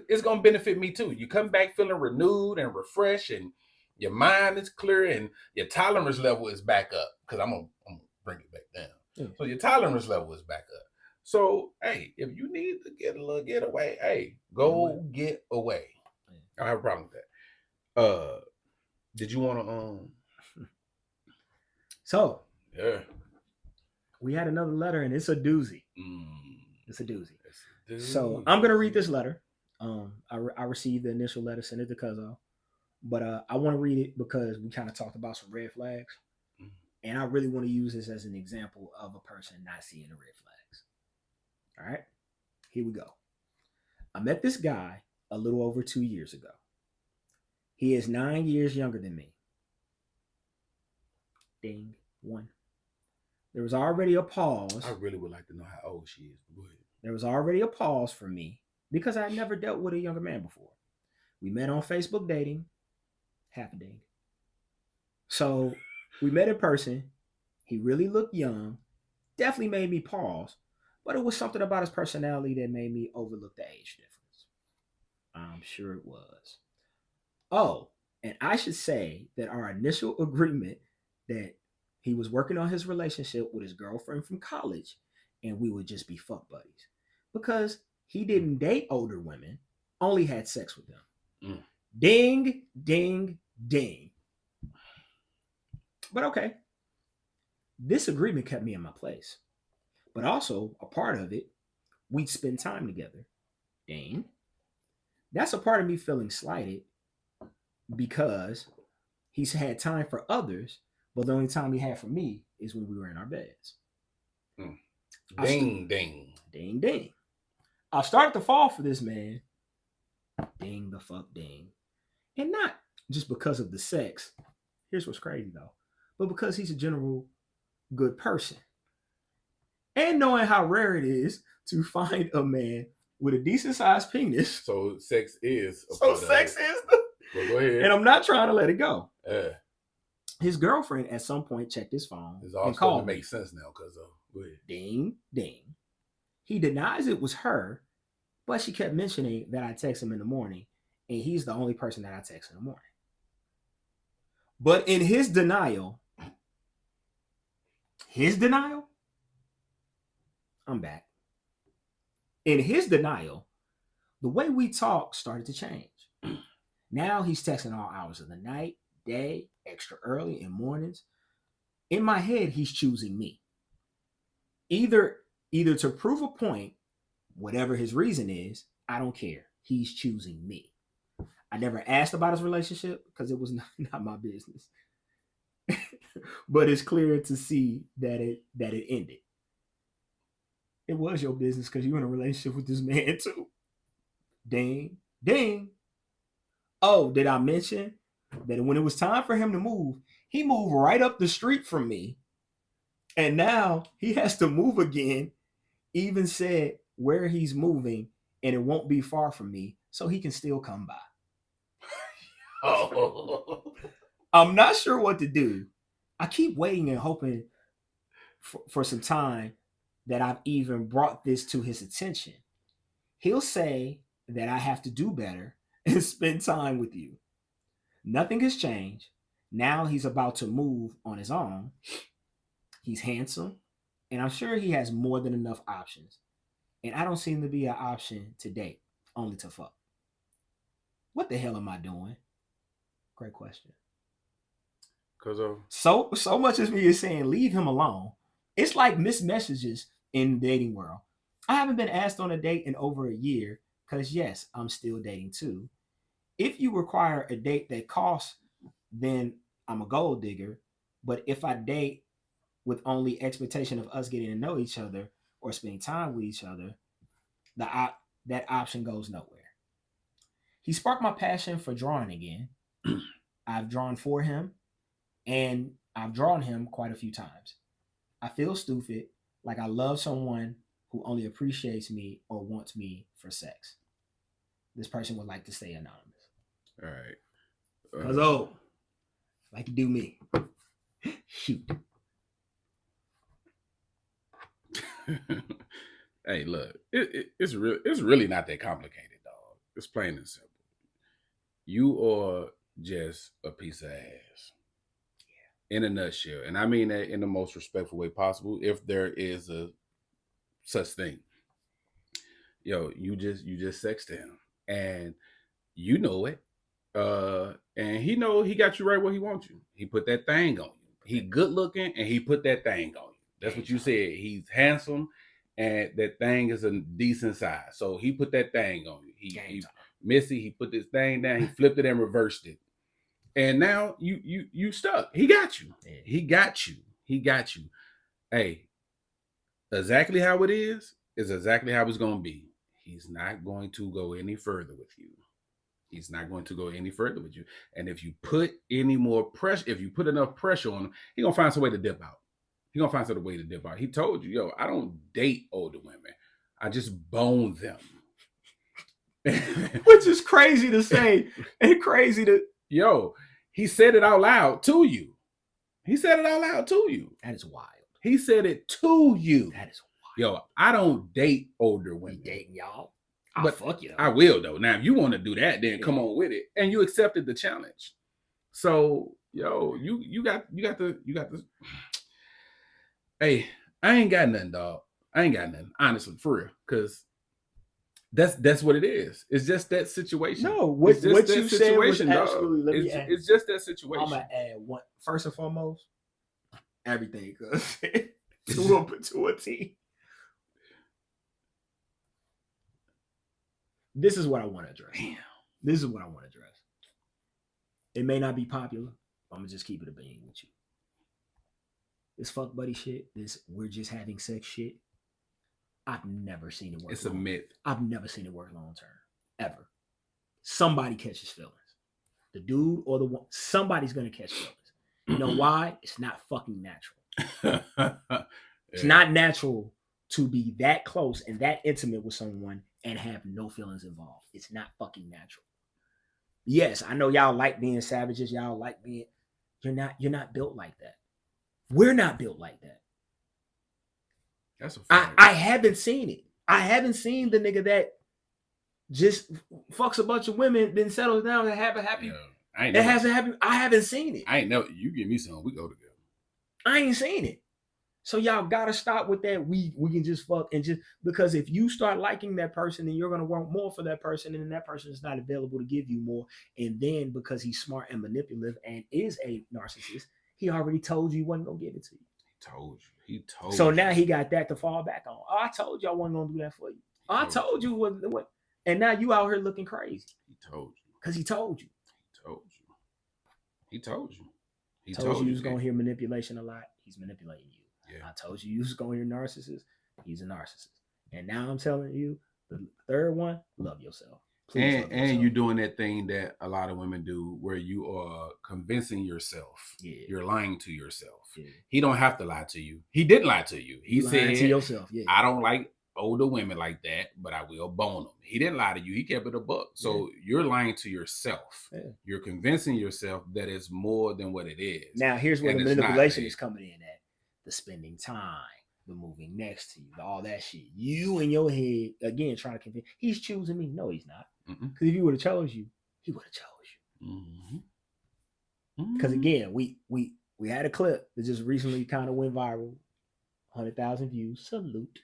it's gonna benefit me too. You come back feeling renewed and refreshed, and your mind is clear, and your tolerance level is back up. Because I'm gonna bring it back down. Yeah. So your tolerance level is back up. So, hey, if you need to get a little getaway, hey, go get away. I don't have a problem with that. Did you want to So yeah. we had another letter, and it's a doozy. It's a doozy. So I'm gonna read this letter. I received the initial letter, sent it to Cuzzo, but I want to read it because we kind of talked about some red flags, and I really want to use this as an example of a person not seeing the red flags. All right, here we go. I met this guy a little over 2 years ago. He is 9 years younger than me. Ding, one. There was already a pause. I really would like to know how old she is. Go ahead. There was already a pause for me because I had never dealt with a younger man before. We met on Facebook dating, half a ding. So we met in person. He really looked young, definitely made me pause, but it was something about his personality that made me overlook the age difference. I'm sure it was. Oh, and I should say that our initial agreement that he was working on his relationship with his girlfriend from college and we would just be fuck buddies because he didn't date older women, only had sex with them. Ding, ding, ding. But okay, this agreement kept me in my place. But also, a part of it, we'd spend time together. Ding. That's a part of me feeling slighted because he's had time for others, but the only time he had for me is when we were in our beds. Ding, ding. Ding, ding. I started to fall for this man. Ding the fuck ding. And not just because of the sex. Here's what's crazy though. But because he's a general good person. And knowing how rare it is to find a man with a decent sized penis. So sex is Well, go ahead. And I'm not trying to let it go. His girlfriend at some point checked his phone and called me. Makes sense now, because go ahead. Ding, ding. He denies it was her, but she kept mentioning that I text him in the morning, and he's the only person that I text in the morning. But in his denial, I'm back. In his denial, the way we talk started to change. Now he's texting all hours of the night, day, extra early, and mornings. In my head, he's choosing me. Either to prove a point, whatever his reason is, I don't care. He's choosing me. I never asked about his relationship because it was not my business. But it's clear to see that it ended. It was your business because you're in a relationship with this man too. Ding, ding. Oh, did I mention that when it was time for him to move, he moved right up the street from me. And now he has to move again. Even said where he's moving and it won't be far from me, so he can still come by. Oh. I'm not sure what to do. I keep waiting and hoping for some time that I've even brought this to his attention. He'll say that I have to do better and spend time with you. Nothing has changed. Now he's about to move on his own. He's handsome, and I'm sure he has more than enough options. And I don't seem to be an option to date, only to fuck. What the hell am I doing? Great question. So much as me is saying leave him alone. It's like missed messages in the dating world. I haven't been asked on a date in over a year because yes, I'm still dating too. If you require a date that costs, then I'm a gold digger. But if I date with only expectation of us getting to know each other or spending time with each other, that option goes nowhere. He sparked my passion for drawing again. I've drawn for him, and I've drawn him quite a few times. I feel stupid, like I love someone who only appreciates me or wants me for sex. This person would like to stay anonymous. All right. Cuzzo, like you do me. Shoot. Hey, look, it's really not that complicated, dog. It's plain and simple. You are just a piece of ass. in a nutshell, and I mean that in the most respectful way possible, if there is a such thing. Yo, you just sexted him, and you know it. And he know he got you right where he wants you. He put that thing on you. He good looking, and he put that thing on you. That's what you said. He's handsome, and that thing is a decent size. So he put that thing on you. He Missy, he put this thing down. He flipped it and reversed it, and now you stuck. He got you. Yeah. He got you. He got you. Hey, exactly how it is exactly how it's gonna be. He's not going to go any further with you. He's not going to go any further with you. And if you put any more pressure, if you put enough pressure on him, he's gonna find some way to dip out. He's gonna find some way to dip out. He told you, yo, I don't date older women. I just bone them. Which is crazy to say and crazy to. Yo, he said it out loud to you. He said it out loud to you. That is wild. He said it to you. That is wild. Yo, I don't date older We women. dating y'all. But Fuck you. I will though. Now, if you want to do that, then come on with it. And you accepted the challenge. So, yo, you got the. Hey, I ain't got nothing, dog. I ain't got nothing, honestly, for real, because that's what it is. It's just that situation. No, what It's just you that said was situation, dog. absolutely. Let me add. It's just that situation. I'm gonna add one first and foremost. Everything goes to a T. This is what I want to address. Damn. This is what I want to address. It may not be popular. But I'm gonna just keep it a bean with you. This fuck buddy shit. This we're just having sex shit. I've never seen it work. It's a myth. I've never seen it work long term. Ever. Somebody catches feelings. The dude or the one. Somebody's gonna catch feelings. You know why? It's not fucking natural. It's not natural to be that close and that intimate with someone and have no feelings involved. It's not fucking natural. Yes, I know y'all like being savages. Y'all like being. You're not built like that. We're not built like that. That's a fact. I haven't seen it. I haven't seen the nigga that just fucks a bunch of women, then settles down and have a happy. Yeah, it hasn't happened. I haven't seen it. I ain't know. You give me some, we go together. I ain't seen it. So y'all gotta stop with that. We can just fuck and just because if you start liking that person, then you're gonna want more for that person, and then that person is not available to give you more. And then because he's smart and manipulative and is a narcissist, he already told you he wasn't gonna give it to you. He told you. So now he got that to fall back on. Oh, I told you I wasn't gonna do that for you. I told you what, and now you out here looking crazy. He told you. Because he told you. He told you. He told you he was gonna hear manipulation a lot. He's manipulating you. Yeah. I told you was gonna hear narcissist. He's a narcissist. And now I'm telling you, the third one, love yourself. Please love yourself. And you're doing that thing that a lot of women do where you are convincing yourself. Yeah. You're lying to yourself. Yeah. He don't have to lie to you. He did lie to you. He said to yourself. Yeah. I don't like older women like that, but I will bone them. He didn't lie to you. He kept it a buck. So you're lying to yourself. Yeah. You're convincing yourself that it's more than what it is. Now, here's where the manipulation is coming in at. The spending time, the moving next to you, all that shit. You in your head, again, trying to convince. He's choosing me. No, he's not. Because if he would have chose you, he would have chose you. Because again, we had a clip that just recently kind of went viral. 100,000 views. Salute.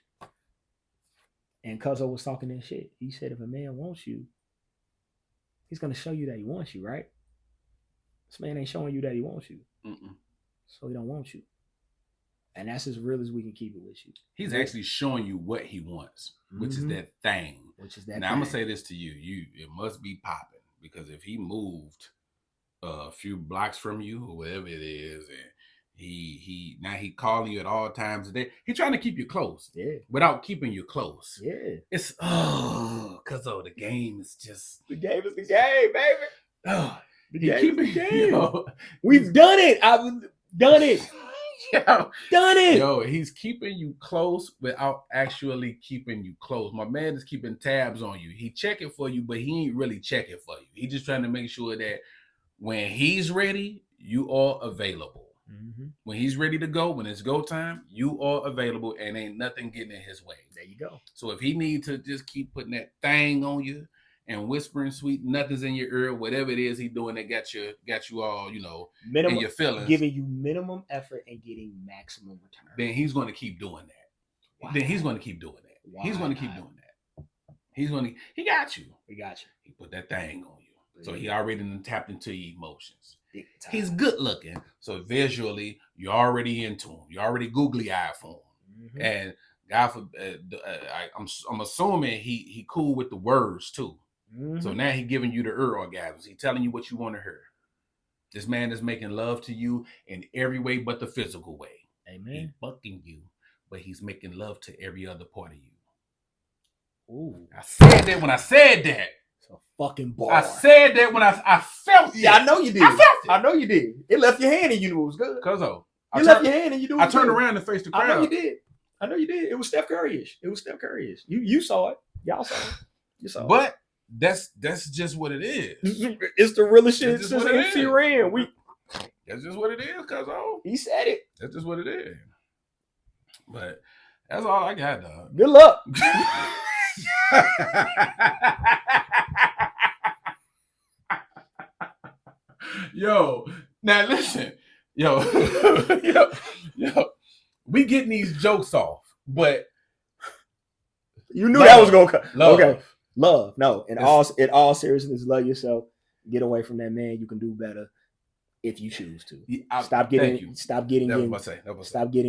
And Cuzzo was talking that shit. He said, if a man wants you, he's going to show you that he wants you, right? This man ain't showing you that he wants you. So he don't want you. And that's as real as we can keep it with you. He's actually showing you what he wants, which is that thing. Now, I'm going to say this to you. It must be popping. Because if he moved a few blocks from you or whatever it is, and he calling you at all times of the day. He's trying to keep you close. Yeah. Without keeping you close. Yeah. It's because the game is just the game is the game, baby. Oh, the game is the game. Yo, we've done it. I've done it. Done it. Yo, he's keeping you close without actually keeping you close. My man is keeping tabs on you. He checking for you, but he ain't really checking for you. He just trying to make sure that when he's ready, you are available. When he's ready to go, when it's go time, you are available and ain't nothing getting in his way. There you go. So if he need to just keep putting that thing on you and whispering sweet nothings in your ear, whatever it is he doing that got you all, in Minimum your feelings, giving you minimum effort and getting maximum return. then he's going to keep doing that. Why Then he's not? going to keep doing that. Why He's going to keep not? doing that. He got you. We got you. He put that thing on you. So he already done tapped into your emotions. Big time. He's good looking. So visually, you're already into him. You're already googly eyed for him. Mhm. And God forbid, I'm assuming he cool with the words too. Mhm. So now he giving you the orgasms. He telling you what you want to hear. This man is making love to you in every way but the physical way. Amen. He's fucking you, but he's making love to every other part of you. Ooh. I said that when I said that. It's a fucking bar. I said that when I felt it. Yeah, I know you did. I felt it. I know you did. It left your hand and you knew it was good. Cuzzo. You left your hand and you knew it I was turned good. around and faced the crowd. I know you did. I know you did. It was Steph Curry-ish. You saw it. Y'all saw it. You saw it. But that's just what it is. It's the realest shit That's just since what it MC is. ran. That's just what it is, Cuzzo. He said it. That's just what it is. But that's all I got, dog. Good luck. Yo, now listen. Yo, we getting these jokes off, but You knew love, that was gonna come. love. Okay. Love. No. In all seriousness, love yourself. Get away from that man. You can do better if you choose to. Stop getting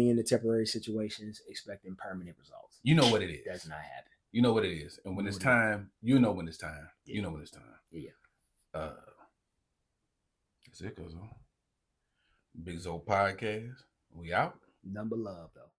into temporary situations expecting permanent results. You know what it is. That's not happening. You know what it is. And when it's time, you know when it's time. Yeah. You know when it's time. Yeah. That's it, Cuzzo. Big Zo Podcast. We out. Number love though.